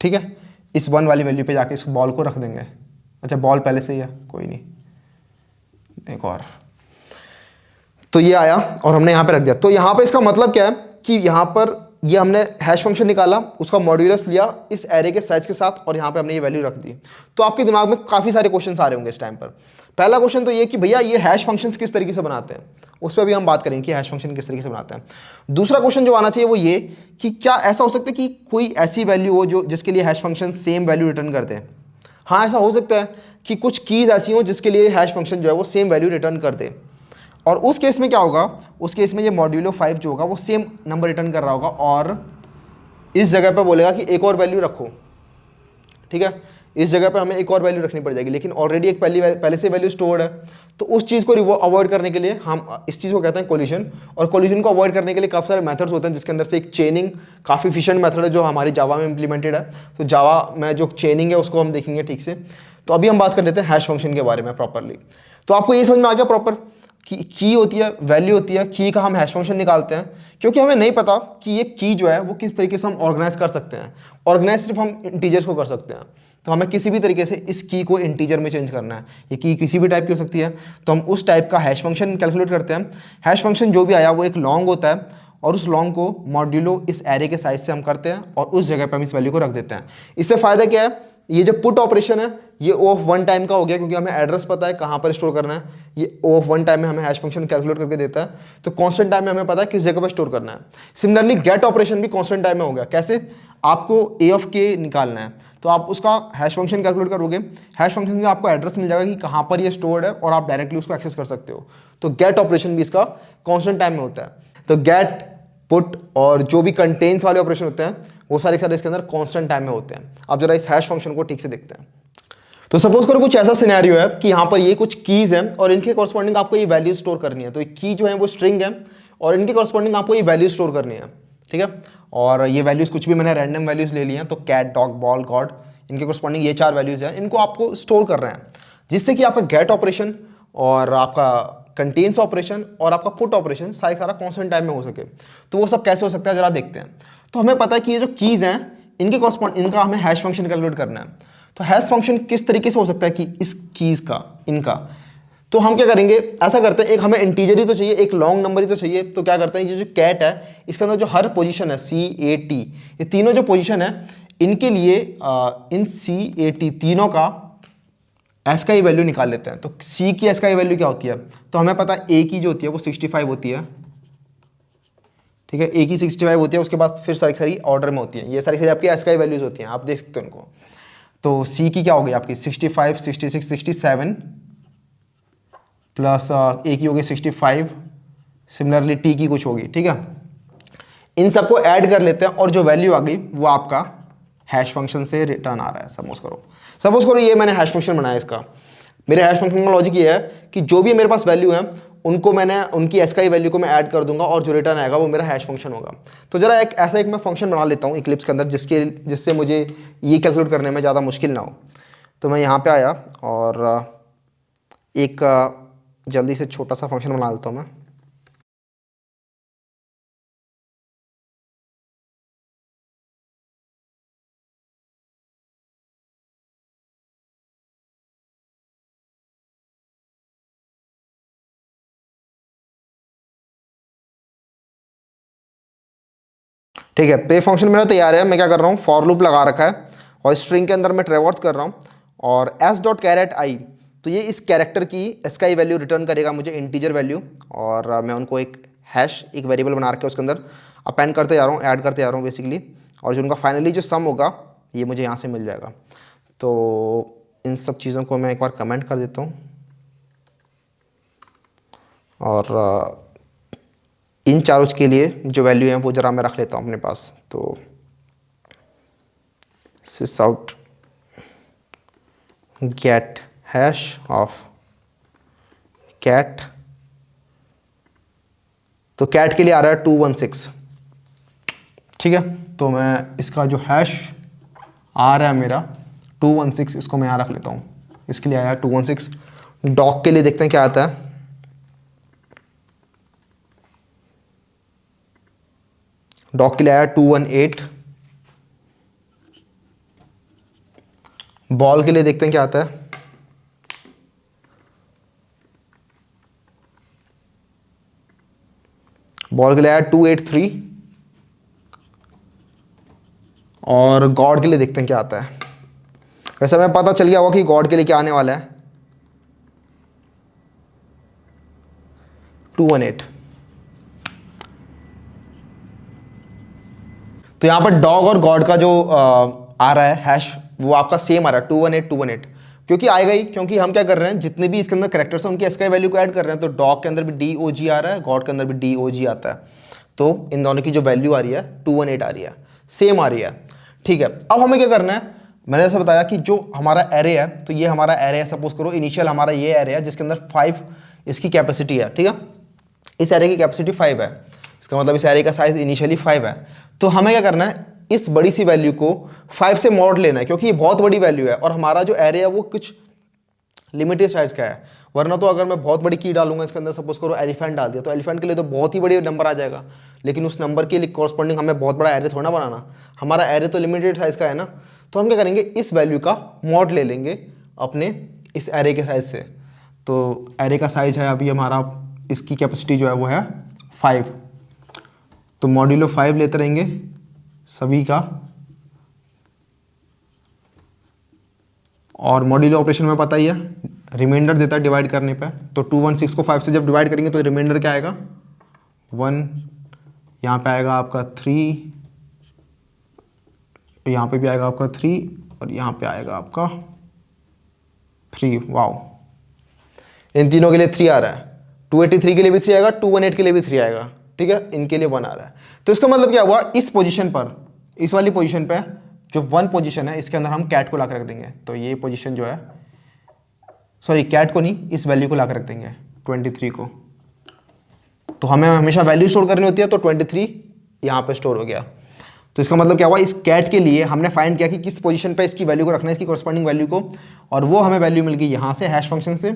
ठीक है, इस 1 वाली वैल्यू पे जाके इस बॉल को रख देंगे। अच्छा, बॉल पहले से ही है, कोई नहीं, एक और, तो ये आया और हमने यहाँ पे रख दिया। तो यहाँ पे इसका मतलब क्या है कि यहाँ पर ये हमने हैश फंक्शन निकाला, उसका मॉड्यूलस लिया इस एरे के साइज के साथ और यहाँ पे हमने ये वैल्यू रख दी। तो आपके दिमाग में काफ़ी सारे क्वेश्चंस आ रहे होंगे इस टाइम पर। पहला क्वेश्चन तो ये कि भैया ये हैश फंक्शंस किस तरीके से बनाते हैं, उस पर भी हम बात करेंगे कि हैश फंक्शन किस तरीके से बनाते हैं। दूसरा क्वेश्चन जो आना चाहिए वो ये कि क्या ऐसा हो सकता है कि कोई ऐसी वैल्यू हो जो जिसके लिए hash function same value return करते हैं। हाँ, ऐसा हो सकता है कि कुछ कीज़ ऐसी हो जिसके लिए हैश फंक्शन जो है वो सेम वैल्यू रिटर्न कर दे, और उस केस में क्या होगा, उस केस में ये मॉड्यूलो 5 जो होगा वो सेम नंबर रिटर्न कर रहा होगा और इस जगह पे बोलेगा कि एक और वैल्यू रखो। ठीक है, इस जगह पे हमें एक और वैल्यू रखनी पड़ जाएगी, लेकिन ऑलरेडी एक पहले से वैल्यू स्टोर्ड है। तो उस चीज़ को अवॉइड करने के लिए हम इस चीज़ को कहते हैं कोलिजन, और कोलिजन को अवॉइड करने के लिए काफ़ी सारे मेथड्स होते हैं, जिसके अंदर से एक चेनिंग काफ़ी एफिशिएंट मेथड है जो हमारी जावा में इंप्लीमेंटेड है। तो जावा में जो चेनिंग है उसको हम देखेंगे ठीक से। तो अभी हम बात कर लेते हैं हैश फंक्शन के बारे में प्रॉपरली। तो आपको ये समझ में आ गया प्रॉपर की होती है, वैल्यू होती है, की का हम हैश फंक्शन निकालते हैं, क्योंकि हमें नहीं पता कि ये की जो है वो किस तरीके से हम ऑर्गेनाइज कर सकते हैं। ऑर्गेनाइज सिर्फ हम इंटीजर्स को कर सकते हैं, तो हमें किसी भी तरीके से इस की को इंटीजर में चेंज करना है। ये की किसी भी टाइप की हो सकती है, तो हम उस टाइप का हैश फंक्शन कैलकुलेट करते हैं। हैश फंक्शन जो भी आया वो एक लॉन्ग होता है और उस लॉन्ग को मॉड्यूलो इस एरे के साइज से हम करते हैं और उस जगह पर हम इस वैल्यू को रख देते हैं। इससे फ़ायदा क्या है, ये जो पुट ऑपरेशन है ये O ऑफ 1 टाइम का हो गया, क्योंकि हमें एड्रेस पता है कहाँ पर स्टोर करना है। ये O ऑफ 1 टाइम में हमें हैश फंक्शन कैलकुलेट करके देता है, तो कांस्टेंट टाइम में हमें पता है किस जगह पर स्टोर करना है। सिमिलरली गेट ऑपरेशन भी कांस्टेंट टाइम में हो गया। कैसे, आपको A ऑफ K निकालना है तो आप उसका हैश फंक्शन कैलकुलेट करोगे, हैश फंक्शन से आपको एड्रेस मिल जाएगा कि कहाँ पर ये स्टोर्ड है और आप डायरेक्टली उसको एक्सेस कर सकते हो। तो गेट ऑपरेशन भी इसका कांस्टेंट टाइम में होता है। तो गेट, पुट और जो भी कंटेन्स वाले ऑपरेशन होते हैं वो सारे इसके अंदर कांस्टेंट टाइम में होते हैं। अब जरा इस हैश फंक्शन को ठीक से देखते हैं। तो सपोज करो कुछ ऐसा सिनेरियो है कि यहाँ पर ये कुछ कीज हैं और इनके कॉरस्पॉन्डिंग आपको ये वैल्यू स्टोर करनी है। तो ये की जो है वो स्ट्रिंग है और इनके कॉरस्पॉन्डिंग आपको ये वैल्यू स्टोर करनी है। ठीक है, और ये वैल्यूज कुछ भी मैंने रैंडम वैल्यूज ले ली हैं, तो कैट, डॉग, बॉल, गॉड, इनके कॉरस्पॉन्डिंग ये 4 वैल्यूज हैं, इनको आपको स्टोर कर रहे हैं, जिससे कि आपका गेट ऑपरेशन और आपका कंटेन्स ऑपरेशन और आपका पुट ऑपरेशन सारा कांस्टेंट टाइम में हो सके। तो वो सब कैसे हो सकता है जरा देखते हैं। तो हमें पता है कि ये जो कीज हैं इनके कॉरस्पॉन्ड इनका हमें हैश फंक्शन कैलकुलेट करना है। तो हैश फंक्शन किस तरीके से हो सकता है कि इस कीज का, इनका, तो हम क्या करेंगे, ऐसा करते हैं, एक हमें इंटीजर ही तो चाहिए, एक लॉन्ग नंबर ही तो चाहिए। तो क्या करते हैं, ये जो कैट है इसके अंदर जो हर पोजीशन है CAT, ये तीनों जो पोजीशन है इनके लिए इन CAT तीनों का एस का ही वैल्यू निकाल लेते हैं। तो सी की एस का ही वैल्यू क्या होती है, तो हमें पता है ए की जो होती है वो 65 होती है। ठीक है, ए की 65 होती है, उसके बाद फिर सारी ऑर्डर में होती है। ये सारी आपकी एस का ही वैल्यूज होती हैं, आप देख सकते हो उनको। तो सी की क्या होगी आपकी 65, 66, 67 प्लस ए की होगी 65, सिमिलरली टी की कुछ होगी। ठीक है, इन सबको ऐड कर लेते हैं और जो वैल्यू आ गई वो आपका हैश फंक्शन से रिटर्न आ रहा है। सपोज करो ये मैंने हैश फंक्शन बनाया, इसका मेरे हैश फंक्शन का लॉजिक ये है कि जो भी मेरे पास वैल्यू है उनको मैंने उनकी एस का ही वैल्यू को मैं ऐड कर दूंगा और जो रिटर्न आएगा वो मेरा हैश फंक्शन होगा। तो जरा एक ऐसा मैं फंक्शन बना लेता हूँ इक्लिप्स के अंदर जिससे मुझे ये कैलकुलेट करने में ज़्यादा मुश्किल ना हो। तो मैं यहाँ पे आया और एक जल्दी से छोटा सा फंक्शन बना देता हूँ मैं। ठीक है, पे फंक्शन मेरा तैयार है। मैं क्या कर रहा हूँ, फॉर लूप लगा रखा है और स्ट्रिंग के अंदर मैं ट्रेवर्स कर रहा हूँ और एस डॉट कैरेट आई, तो ये इस कैरेक्टर की एसकाई वैल्यू रिटर्न करेगा मुझे, इंटीजर वैल्यू। और मैं उनको एक हैश, एक वेरिएबल बना रखा है, उसके अंदर अपेंड करते जा रहा हूँ, ऐड करते जा रहा हूँ बेसिकली। और जो उनका फाइनली जो सम होगा ये मुझे यहाँ से मिल जाएगा। तो इन सब चीज़ों को मैं एक बार कमेंट कर देता हूँ और इन चारों के लिए जो वैल्यू है वो ज़रा मैं रख लेता हूँ अपने पास। तो sysout get hash of cat, तो कैट के लिए आ रहा है 216। ठीक है, तो मैं इसका जो हैश आ रहा है मेरा 216, इसको मैं यहाँ रख लेता हूँ। इसके लिए आया है 216। डॉग के लिए देखते हैं क्या आता है। डॉग के लिए आया 218। बॉल के लिए देखते हैं क्या आता है। बॉल के लिए आया 283। और गॉड के लिए देखते हैं क्या आता है। वैसे हमें पता चल गया होगा कि गॉड के लिए क्या आने वाला है, 218। तो यहां पर डॉग और गॉड का जो आ रहा है हैश वो आपका सेम आ रहा है 218 218, क्योंकि आएगा ही, क्योंकि हम क्या कर रहे हैं, जितने भी इसके अंदर कैरेक्टर्स हैं उनकी एसकाई वैल्यू को ऐड कर रहे हैं। तो डॉग के अंदर भी DOG आ रहा है, गॉड के अंदर भी DOG आता है। तो इन दोनों की जो वैल्यू आ रही है 218 आ रही है, सेम आ रही है। ठीक है, अब हमें क्या करना है, मैंने जैसे बताया कि जो हमारा एरे है, तो ये हमारा एरे है, सपोज करो इनिशियल हमारा ये एरे है जिसके अंदर 5 इसकी कैपेसिटी है। ठीक है, इस एरे की कैपेसिटी 5 है, इसका मतलब इस एरे का साइज इनिशियली 5 है। तो हमें क्या करना है, इस बड़ी सी वैल्यू को 5 से मॉड लेना है, क्योंकि ये बहुत बड़ी वैल्यू है और हमारा जो एरे है वो कुछ लिमिटेड साइज का है। वरना तो अगर मैं बहुत बड़ी की डालूंगा इसके अंदर, सपोज करो एलिफेंट डाल दिया, तो एलिफेंट के लिए तो बहुत ही बड़ी नंबर आ जाएगा, लेकिन उस नंबर के लिए कॉरस्पॉन्डिंग हमें बहुत बड़ा एरे थोड़ा बनाना, हमारा एरे तो लिमिटेड साइज का है ना। तो हम क्या करेंगे, इस वैल्यू का मॉड ले लेंगे अपने इस एरे के साइज से। तो एरे का साइज है अभी हमारा, इसकी कैपेसिटी जो है वो है 5, तो मॉड्यूलो 5 लेते रहेंगे सभी का। और मॉड्यूलो ऑपरेशन में पता ही है, रिमाइंडर देता है डिवाइड करने पे। तो 216 को 5 से जब डिवाइड करेंगे तो रिमाइंडर क्या आएगा, 1। यहाँ पे आएगा आपका 3, यहाँ पे भी आएगा आपका 3, और यहाँ पे आएगा आपका 3। वाओ, इन तीनों के लिए 3 आ रहा है। 283 के लिए भी 3 आएगा, 218 के लिए भी 3 आएगा। ठीक है, इनके लिए 1 आ रहा है। तो इसका मतलब क्या हुआ, इस पोजीशन पर, इस वाली पोजीशन पे जो 1 पोजीशन है, इसके अंदर हम कैट को ला कर रख देंगे। तो ये पोजीशन जो है, सॉरी कैट को नहीं, इस वैल्यू को ला कर रख देंगे 23 को। तो हमें हमेशा वैल्यू स्टोर करनी होती है, तो 23 यहाँ पे स्टोर हो गया। तो इसका मतलब क्या हुआ, इस कैट के लिए हमने फाइंड किया कि किस पोजीशन पे इसकी वैल्यू को रखना है, इसकी कॉरस्पॉन्डिंग वैल्यू को, और वो हमें वैल्यू मिल गई यहाँ से हैश फंक्शन से।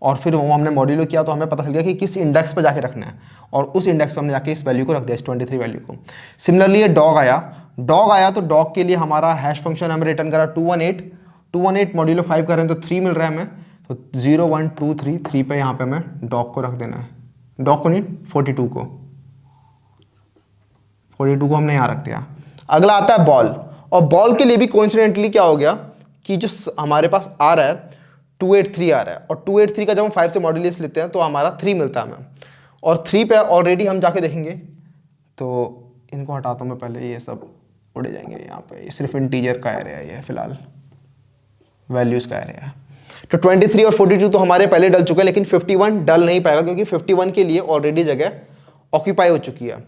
और फिर वो हमने मॉड्यूलो किया तो हमें पता चल गया कि किस इंडेक्स पर जाके रखना है, और उस इंडेक्स पर हमने जाके इस वैल्यू को रख दिया, इस 23 वैल्यू को। सिमिलरली ये डॉग आया, तो डॉग के लिए हमारा हैश फंक्शन हमें रिटर्न करा 218 मॉड्यूलो 5 कर रहे हैं तो 3 मिल रहा है हमें। तो 0 1 2 3 पे यहाँ पे हमें डॉग को रख देना है, डॉग को नहीं 42 को हमने यहाँ रख दिया। अगला आता है बॉल, और बॉल के लिए भी कोइंसिडेंटली क्या हो गया कि जो हमारे पास आ रहा है 283 आ रहा है, और 283 का जब हम 5 से मॉड्यूलस लेते हैं तो हमारा 3 मिलता है हमें। और 3 पे ऑलरेडी हम जाके देखेंगे, तो इनको हटाता हूँ मैं पहले, ये सब उड़े जाएंगे यहाँ पे। ये सिर्फ इंटीजर का एरिया है, ये फिलहाल वैल्यूज का एरिया है। तो 23 और 42 तो हमारे पहले डल चुका है, लेकिन 51 डल नहीं पाएगा, क्योंकि 51 के लिए ऑलरेडी जगह ऑक्यूपाई हो चुकी है।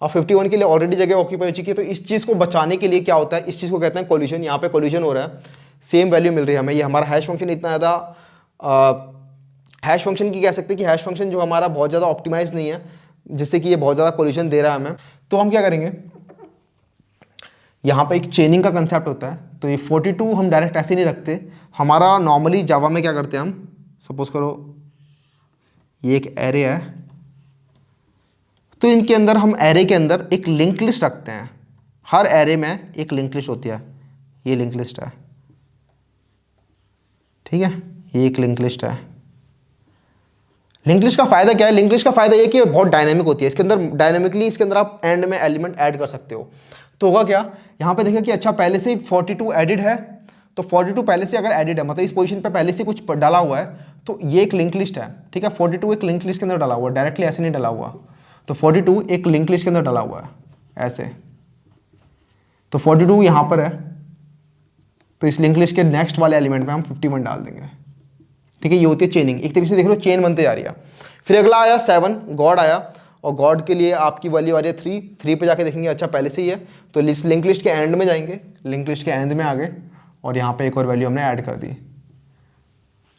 और 51 के लिए ऑलरेडी जगह ऑक्यूपाई हो चुकी है, तो इस चीज़ को बचाने के लिए क्या होता है, इस चीज़ को कहते हैं कोलिजन। यहाँ पे कोलिजन हो रहा है, सेम वैल्यू मिल रही है हमें। ये हमारा हैश फंक्शन इतना ज़्यादा हैश फंक्शन की कह सकते हैं कि हैश फंक्शन जो हमारा बहुत ज़्यादा ऑप्टिमाइज नहीं है, जिससे कि ये बहुत ज़्यादा कोलिजन दे रहा है हमें। तो हम क्या करेंगे, यहाँ पे एक चेनिंग का कंसेप्ट होता है, तो ये 42 हम डायरेक्ट ऐसे नहीं रखते, हमारा नॉर्मली जावा में क्या करते हैं हम, सपोज करो ये एक एरे है, तो इनके अंदर हम एरे के अंदर एक लिंक लिस्ट रखते हैं। हर एरे में एक लिंक लिस्ट होती है, ये लिंक लिस्ट है, ठीक है, ये एक लिंक लिस्ट है। लिंक लिस्ट का फायदा क्या है, लिंक लिस्ट का फायदा ये कि ये बहुत डायनेमिक होती है, इसके अंदर डायनेमिकली इसके अंदर आप एंड में एलिमेंट ऐड कर सकते हो। तो होगा क्या, यहाँ पे देखिए कि अच्छा पहले से ही 42 एडिड है, तो 42 पहले से अगर एडिड है, मतलब इस पोजीशन पे पहले से कुछ डाला हुआ है, तो ये एक लिंक लिस्ट है, ठीक है। 42 एक लिंक लिस्ट के अंदर डाला हुआ है, डायरेक्टली ऐसे नहीं डाला हुआ, तो 42 एक लिंक लिस्ट के अंदर डाला हुआ है ऐसे, तो 42 यहाँ पर है, तो इस लिंक लिस्ट के नेक्स्ट वाले एलिमेंट में हम 51 डाल देंगे, ठीक है। ये होती है चेनिंग, एक तरीके से देख लो चेन बनते जा रही है। फिर अगला आया 7, गॉड आया, और गॉड के लिए आपकी वैल्यू आ रही है 3 पे जाके देखेंगे अच्छा पहले से ही है, तो लिंक लिस्ट के एंड में जाएंगे, लिंक लिस्ट के एंड में आ गए, और यहाँ पे एक और वैल्यू हमने ऐड कर दी,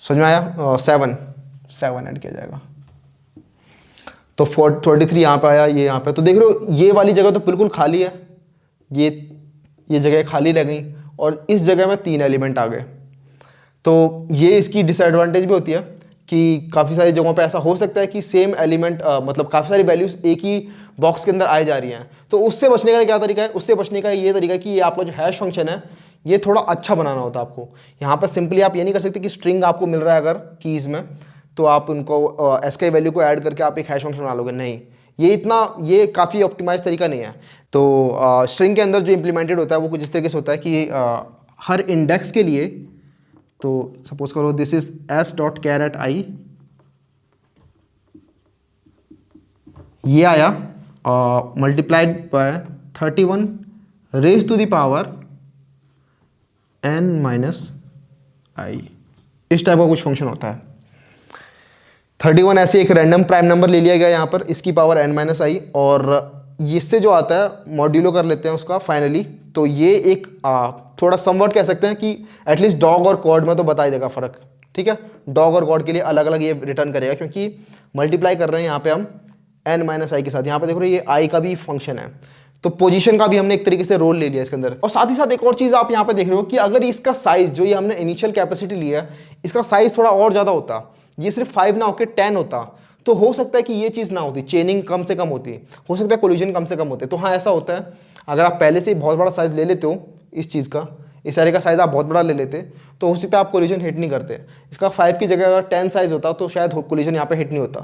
समझ में आया, 7 ऐड किया जाएगा, तो 43 यहाँ पे आया, ये यहाँ पे, तो देख रहे हो ये वाली जगह तो बिल्कुल खाली है, ये जगह खाली रह गई, और इस जगह में 3 एलिमेंट आ गए। तो ये इसकी डिसएडवांटेज भी होती है कि काफ़ी सारी जगहों पे ऐसा हो सकता है कि सेम एलिमेंट मतलब काफ़ी सारी वैल्यूज एक ही बॉक्स के अंदर आई जा रही हैं, तो उससे बचने का क्या तरीका है, उससे बचने का ये तरीका है कि ये आपका जो हैश फंक्शन है ये थोड़ा अच्छा बनाना होता है आपको। यहाँ पर सिंपली आप ये नहीं कर सकते कि स्ट्रिंग आपको मिल रहा है अगर कीज़ में, तो आप उनको एसके वैल्यू को ऐड करके आप एक हैश फंक्शन बना लोगे, नहीं, ये काफ़ी ऑप्टिमाइज तरीका नहीं है। तो स्ट्रिंग के अंदर जो इम्प्लीमेंटेड होता है वो कुछ इस तरीके से होता है कि हर इंडेक्स के लिए, तो सपोज करो दिस इज s.char@i, ये आया multiplied by 31 raise to the power n-i, इस टाइप का कुछ फंक्शन होता है। 31 ऐसे एक रैंडम प्राइम नंबर ले लिया गया यहाँ पर, इसकी पावर n-i, और इससे जो आता है मॉड्यूलो कर लेते हैं उसका फाइनली, तो ये एक थोड़ा समवर्ट कह सकते हैं कि एटलीस्ट डॉग और कॉड में तो बता ही देगा फ़र्क, ठीक है। डॉग और गॉड के लिए अलग अलग ये रिटर्न करेगा, क्योंकि मल्टीप्लाई कर रहे हैं यहाँ पे हम n-i के साथ। यहाँ पे देखो ये i का भी फंक्शन है, तो पोजीशन का भी हमने एक तरीके से रोल ले लिया इसके अंदर। और साथ ही साथ एक और चीज़ आप यहाँ पे देख रहे हो कि अगर इसका साइज जो ये हमने इनिशियल कैपेसिटी लिया है, इसका साइज थोड़ा और ज़्यादा होता, ये सिर्फ 5 ना होकर 10 होता, तो हो सकता है कि ये चीज़ ना होती, चेनिंग कम से कम होती, हो सकता है कोलिजन कम से कम होते। तो हाँ ऐसा होता है, अगर आप पहले से ही बहुत बड़ा साइज़ ले लेते हो इस चीज़ का, इस एरे का साइज़ आप बहुत बड़ा ले लेते, तो हो सकता है आप कोलिजन हिट नहीं करते। इसका 5 की जगह अगर 10 साइज़ होता तो शायद कोलिजन यहाँ पे हिट नहीं होता।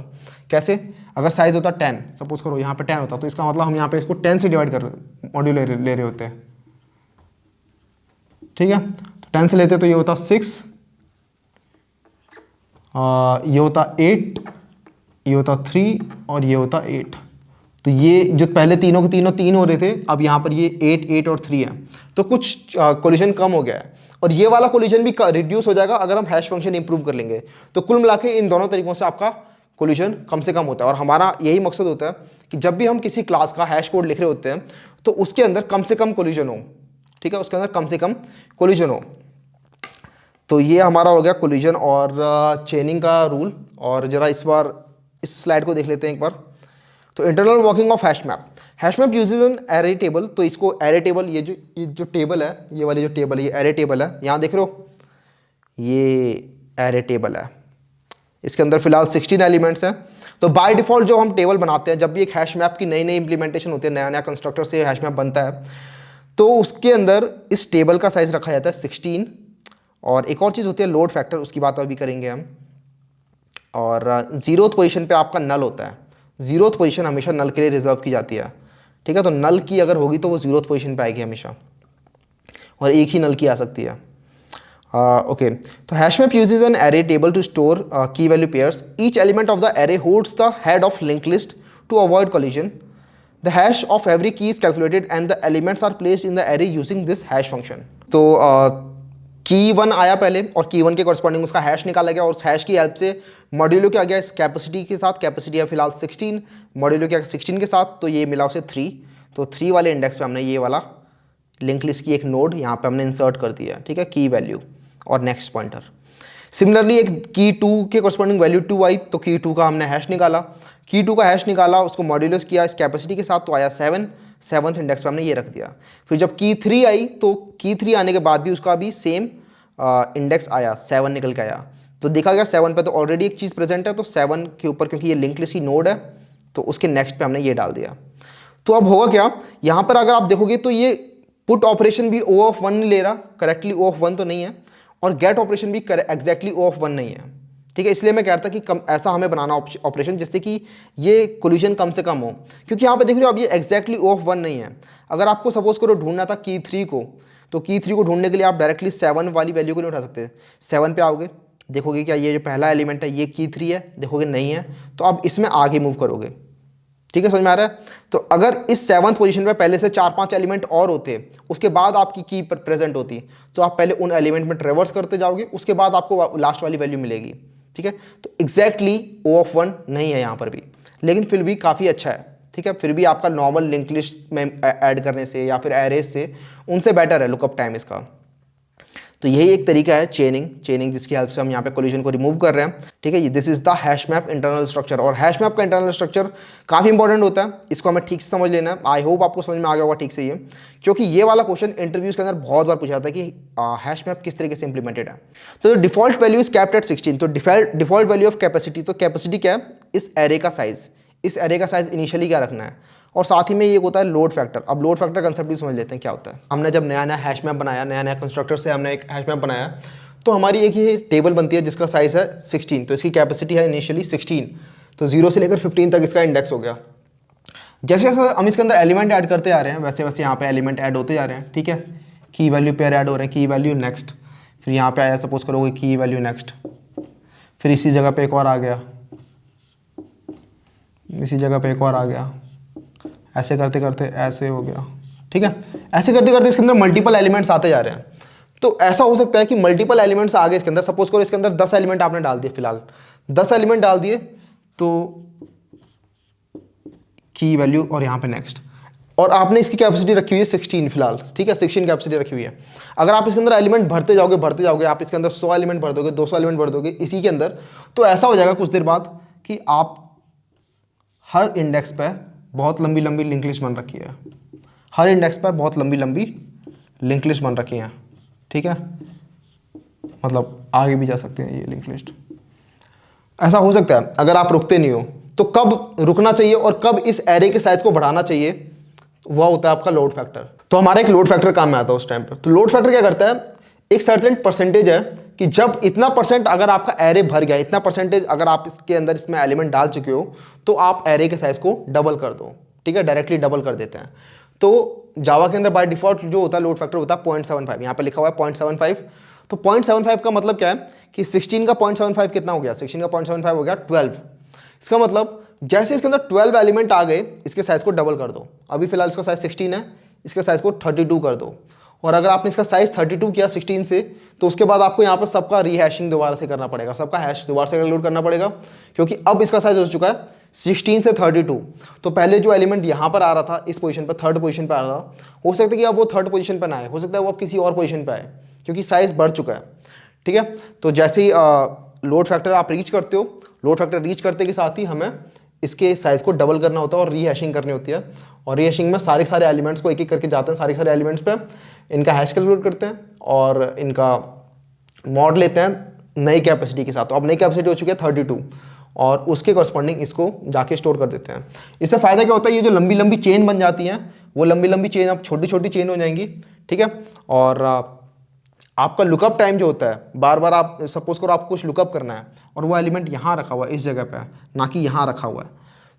कैसे, अगर साइज़ होता 10, सपोज करो यहाँ पे 10 होता, तो इसका मतलब हम यहाँ पे इसको 10 से डिवाइड कर मॉड्यूल ले रहे होते हैं, ठीक है। तो 10 से लेते तो ये होता 6, ये होता 8, ये होता 3, और ये होता 8। तो ये जो पहले तीनों के तीनों 3 हो रहे थे, अब यहाँ पर ये 8, 8 और 3 है, तो कुछ कोलिजन कम हो गया है, और ये वाला कोलिजन भी रिड्यूस हो जाएगा अगर हम हैश फंक्शन इंप्रूव कर लेंगे। तो कुल मिला के इन दोनों तरीकों से आपका कोलिजन कम से कम होता है, और हमारा यही मकसद होता है कि जब भी हम किसी क्लास का हैश कोड लिख रहे होते हैं तो उसके अंदर कम से कम कोलिजन हो, ठीक है, उसके अंदर कम से कम कोलिजन हो। तो ये हमारा हो गया कोलिजन और चेनिंग का रूल। और जरा इस बार इस स्लाइड को देख लेते हैं एक बार। तो internal working of hash map uses an array table. तो इसको एरे टेबल, ये जो टेबल है, ये वाली जो टेबल है, ये एरे टेबल है, यहाँ देख रहे हो ये एरे टेबल है, इसके अंदर फिलहाल 16 एलिमेंट्स हैं। तो बाय डिफॉल्ट जो हम टेबल बनाते हैं, जब भी एक हैश मैप की नई इंप्लीमेंटेशन होती है, नया नया कंस्ट्रक्टर से हैश मैप बनता है, तो उसके अंदर इस टेबल का साइज रखा जाता है 16। और एक और चीज़ होती है लोड फैक्टर, उसकी बात अभी करेंगे हम। और 0th पोजीशन पे आपका नल होता है, 0th पोजीशन हमेशा नल के लिए रिजर्व की जाती है, ठीक है। तो नल की अगर होगी तो वो 0th पोजीशन पे आएगी हमेशा, और एक ही नल की आ सकती है। ओके, तो hash map uses an array table to store key value pairs. Each element of the array holds the head of link list to avoid collision. The hash of every key is calculated and the elements are placed in the array using this hash function. तो key 1 आया पहले, और की 1 के corresponding उसका hash निकाला गया, और उस हैश की हेल्प से मॉड्यूलो क्या गया इस कैपेसिटी के साथ, कैपेसिटी है फिलहाल 16, मॉड्यूलो क्या 16 के साथ, तो ये मिला उसे 3। तो 3 वाले इंडेक्स पे हमने ये वाला लिंक लिस्ट की एक नोड यहाँ पे हमने इंसर्ट कर दिया, ठीक है, की वैल्यू और नेक्स्ट पॉइंटर। सिमिलरली एक की 2 के कॉरस्पॉन्डिंग वैल्यू 2 आई, तो की 2 का हमने हैश निकाला, की 2 का हैश निकाला, उसको मॉड्यूलस किया इस कैपेसिटी के साथ, तो आया 7। 7th इंडेक्स पे हमने ये रख दिया। फिर जब की 3 आई तो की 3 आने के बाद भी उसका भी सेम इंडेक्स आया, 7 निकल के आया। तो देखा गया 7 पे तो ऑलरेडी एक चीज़ प्रेजेंट है, तो 7 के ऊपर क्योंकि ये लिंक लिस्ट की नोड है तो उसके नेक्स्ट पे हमने ये डाल दिया। तो अब होगा क्या, यहाँ पर अगर आप देखोगे तो ये पुट ऑपरेशन भी O ऑफ 1 नहीं ले रहा, करेक्टली O ऑफ 1 तो नहीं है, और गेट ऑपरेशन भी एग्जैक्टली O ऑफ 1 नहीं है। ठीक है, इसलिए मैं कह रहा था कि ऐसा हमें बनाना ऑपरेशन जिससे कि ये कोलिजन कम से कम हो, क्योंकि यहाँ पे देख रहे हो अब ये एग्जैक्टली O ऑफ 1 नहीं है। अगर आपको सपोज करो ढूंढना था की 3 को, तो की 3 को ढूंढने के लिए आप डायरेक्टली 7 वाली वैल्यू को नहीं उठा सकते। 7 पे आओगे, देखोगे क्या ये जो पहला एलिमेंट है ये की 3 है, देखोगे नहीं है, तो आप इसमें आगे मूव करोगे। ठीक है, समझ में आ रहा है। तो अगर इस 7th पोजीशन पे पहले से 4-5 एलिमेंट और होते, उसके बाद आपकी की प्रेजेंट होती, तो आप पहले उन एलिमेंट में ट्रेवर्स करते जाओगे, उसके बाद आपको लास्ट वाली वैल्यू मिलेगी। ठीक है, तो एग्जैक्टली O ऑफ 1 नहीं है यहाँ पर भी, लेकिन फिर भी काफ़ी अच्छा है। ठीक है, फिर भी आपका नॉर्मल लिंक लिस्ट में ऐड करने से या फिर एरेज से उनसे बेटर है लुकअप टाइम इसका। तो यही एक तरीका है चेनिंग जिसकी हेल्प से हम यहाँ पे कोलिजन को रिमूव कर रहे हैं। ठीक है, this is the hash map internal structure, और हैश मैप का इंटरनल स्ट्रक्चर काफ़ी इंपॉर्टेंट होता है, इसको हमें ठीक से समझ लेना है। आई होप आपको समझ में आ गया होगा ठीक से ये, क्योंकि ये वाला क्वेश्चन इंटरव्यूज के अंदर बहुत बार पूछा जाता है कि हैश मैप किस तरीके से इंप्लीमेंटेड है। तो default value is kept eight 16, तो डिफॉल्ट वैल्यू ऑफ कैपेसिटी, तो कैपेसिटी क्या है, इस एरे का साइज, इस एरे का साइज इनिशियली क्या रखना है, और साथ ही में ये होता है लोड फैक्टर। अब लोड फैक्टर कंसेप्ट भी समझ लेते हैं क्या होता है। हमने जब नया नया हैश मैप बनाया, नया नया कंस्ट्रक्टर से हमने एक हैश मैप बनाया, तो हमारी एक ये टेबल बनती है जिसका साइज है 16, तो इसकी कैपेसिटी है इनिशियली 16, तो 0 से लेकर 15 तक इसका इंडेक्स हो गया। जैसे जैसे हम इसके अंदर एलिमेंट ऐड करते आ रहे हैं, वैसे वैसे यहाँ पे एलिमेंट ऐड होते जा रहे हैं। ठीक है, की वैल्यू पेयर ऐड हो रहे हैं, की वैल्यू नेक्स्ट, फिर यहाँ पे आया सपोज करोगे की वैल्यू नेक्स्ट, फिर इसी जगह पे एक और आ गया, इसी जगह पे एक और आ गया, ऐसे करते करते ऐसे हो गया। ठीक है, ऐसे करते करते इसके अंदर मल्टीपल एलिमेंट्स आते जा रहे हैं। तो ऐसा हो सकता है कि मल्टीपल एलिमेंट्स आ गए इसके अंदर, सपोज करो इसके अंदर 10 एलिमेंट आपने डाल दिए, फिलहाल 10 एलिमेंट डाल दिए, तो की वैल्यू और यहाँ पे नेक्स्ट, और आपने इसकी कैपेसिटी रखी हुई है 16 फिलहाल। ठीक है, 16 कैपेसिटी रखी हुई है। अगर आप इसके अंदर एलिमेंट भरते जाओगे, आप इसके अंदर 100 एलिमेंट भर दोगे, 200 एलिमेंट भर दोगे इसी के अंदर, तो ऐसा हो जाएगा कुछ देर बाद कि आप हर इंडेक्स पे बहुत लंबी लंबी लिंक लिस्ट बन रखी है, हर इंडेक्स पर बहुत लंबी लंबी लिंक लिस्ट बन रखी है। ठीक है, मतलब आगे भी जा सकते हैं ये लिंक लिस्ट। ऐसा हो सकता है अगर आप रुकते नहीं हो, तो कब रुकना चाहिए और कब इस एरे के साइज को बढ़ाना चाहिए, वह होता है आपका लोड फैक्टर। तो हमारा एक लोड फैक्टर काम में आता है उस टाइम पे। तो लोड फैक्टर क्या करता है, एक सर्टेन परसेंटेज है कि जब इतना परसेंट अगर आपका एरे भर गया, इतना परसेंटेज अगर आप इसके अंदर इसमें एलिमेंट डाल चुके हो, तो आप एरे के साइज को डबल कर दो। ठीक है, डायरेक्टली डबल कर देते हैं। तो जावा के अंदर बाय डिफॉल्ट जो होता है लोड फैक्टर होता है 0.75, यहाँ पे लिखा हुआ है 0.75। तो 0.75 का मतलब क्या है कि 16 का 0.75 कितना हो गया, 16 का 0.75 हो गया 12। इसका मतलब जैसे इसके अंदर 12 एलिमेंट आ गए, इसके साइज को डबल कर दो। अभी फिलहाल इसका साइज 16 है, इसके साइज को 32 कर दो, और अगर आपने इसका साइज 32 किया 16 से, तो उसके बाद आपको यहाँ पर सबका रीहैशिंग दोबारा से करना पड़ेगा, सबका हैश दोबारा से कैलकुलेट करना पड़ेगा, क्योंकि अब इसका साइज हो चुका है 16 से 32। तो पहले जो एलिमेंट यहाँ पर आ रहा था इस पोजीशन पर, थर्ड पोजीशन पर आ रहा था, हो सकता है कि अब वो थर्ड पोजीशन पर ना आए, हो सकता है वो अब किसी और पोजीशन पर आए, क्योंकि साइज बढ़ चुका है। ठीक है, तो जैसे ही लोड फैक्टर आप रीच करते हो, लोड फैक्टर रीच करते के साथ ही हमें इसके साइज को डबल करना होता है और रीहैशिंग करनी होती है। और रीहैशिंग में सारे एलिमेंट्स को एक एक करके जाते हैं, सारे एलिमेंट्स पे इनका हैश कैलकुलेट करते हैं और इनका मॉड लेते हैं नई कैपेसिटी के साथ। तो अब नई कैपेसिटी हो चुकी है 32, और उसके कॉरस्पॉन्डिंग इसको जाके स्टोर कर देते हैं। इससे फ़ायदा क्या होता है, ये जो लंबी लंबी चेन बन जाती हैं, वो लंबी लंबी चेन अब छोटी छोटी चेन हो जाएंगी। ठीक है, और आपका लुकअप टाइम जो होता है, बार बार आप सपोज करो आपको कुछ लुकअप करना है और वो एलिमेंट यहाँ रखा हुआ है, इस जगह पे है, ना कि यहाँ रखा हुआ है,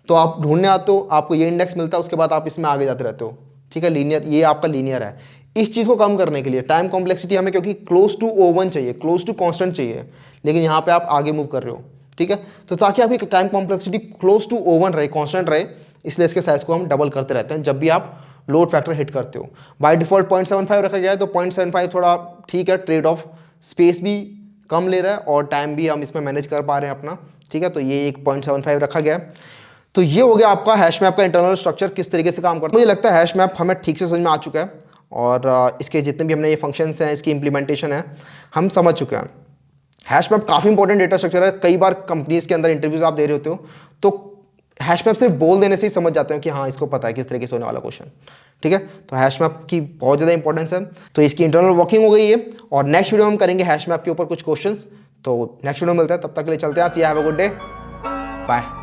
तो आप ढूंढने आते हो, आपको ये इंडेक्स मिलता है, उसके बाद आप इसमें आगे जाते रहते हो। ठीक है, लीनियर, ये आपका लीनियर है। इस चीज़ को कम करने के लिए टाइम कॉम्प्लेक्सिटी हमें, क्योंकि क्लोज टू O1 चाहिए, क्लोज टू कॉन्स्टेंट चाहिए, लेकिन यहाँ पे आप आगे मूव कर रहे हो। ठीक है, तो ताकि आपकी time complexity close to O1 रहे, कॉन्स्टेंट रहे, इसलिए इसके साइज को हम डबल करते रहते हैं जब भी आप लोड फैक्टर हिट करते हो। बाय डिफॉल्ट 0.75 रखा गया है, तो 0.75 थोड़ा ठीक है, ट्रेड ऑफ स्पेस भी कम ले रहा है और टाइम भी हम इसमें मैनेज कर पा रहे हैं अपना। ठीक है, तो ये एक 0.75 रखा गया है। तो ये हो गया आपका हैश मैप का इंटरनल स्ट्रक्चर किस तरीके से काम करता है। मुझे लगता है हैश मैप हमें ठीक से समझ में आ चुका है, और इसके जितने भी हमने ये फंक्शंस हैं, इसकी इंप्लीमेंटेशन है, हम समझ चुके हैं। हैश मैप काफ़ी इंपॉर्टेंट डेटा स्ट्रक्चर है। कई बार कंपनीज के अंदर इंटरव्यूज आप दे रहे होते हो, तो हैश मैप सिर्फ बोल देने से ही समझ जाते हैं कि हाँ इसको पता है किस तरीके से होने वाला क्वेश्चन। ठीक है, तो हैश मैप की बहुत ज़्यादा इंपॉर्टेंस है। तो इसकी इंटरनल वर्किंग हो गई है और नेक्स्ट वीडियो में हम करेंगे हैश मैप के ऊपर कुछ क्वेश्चंस। तो नेक्स्ट वीडियो में मिलते हैं, तब तक के लिए चलते हैं यार। See have a good day, bye.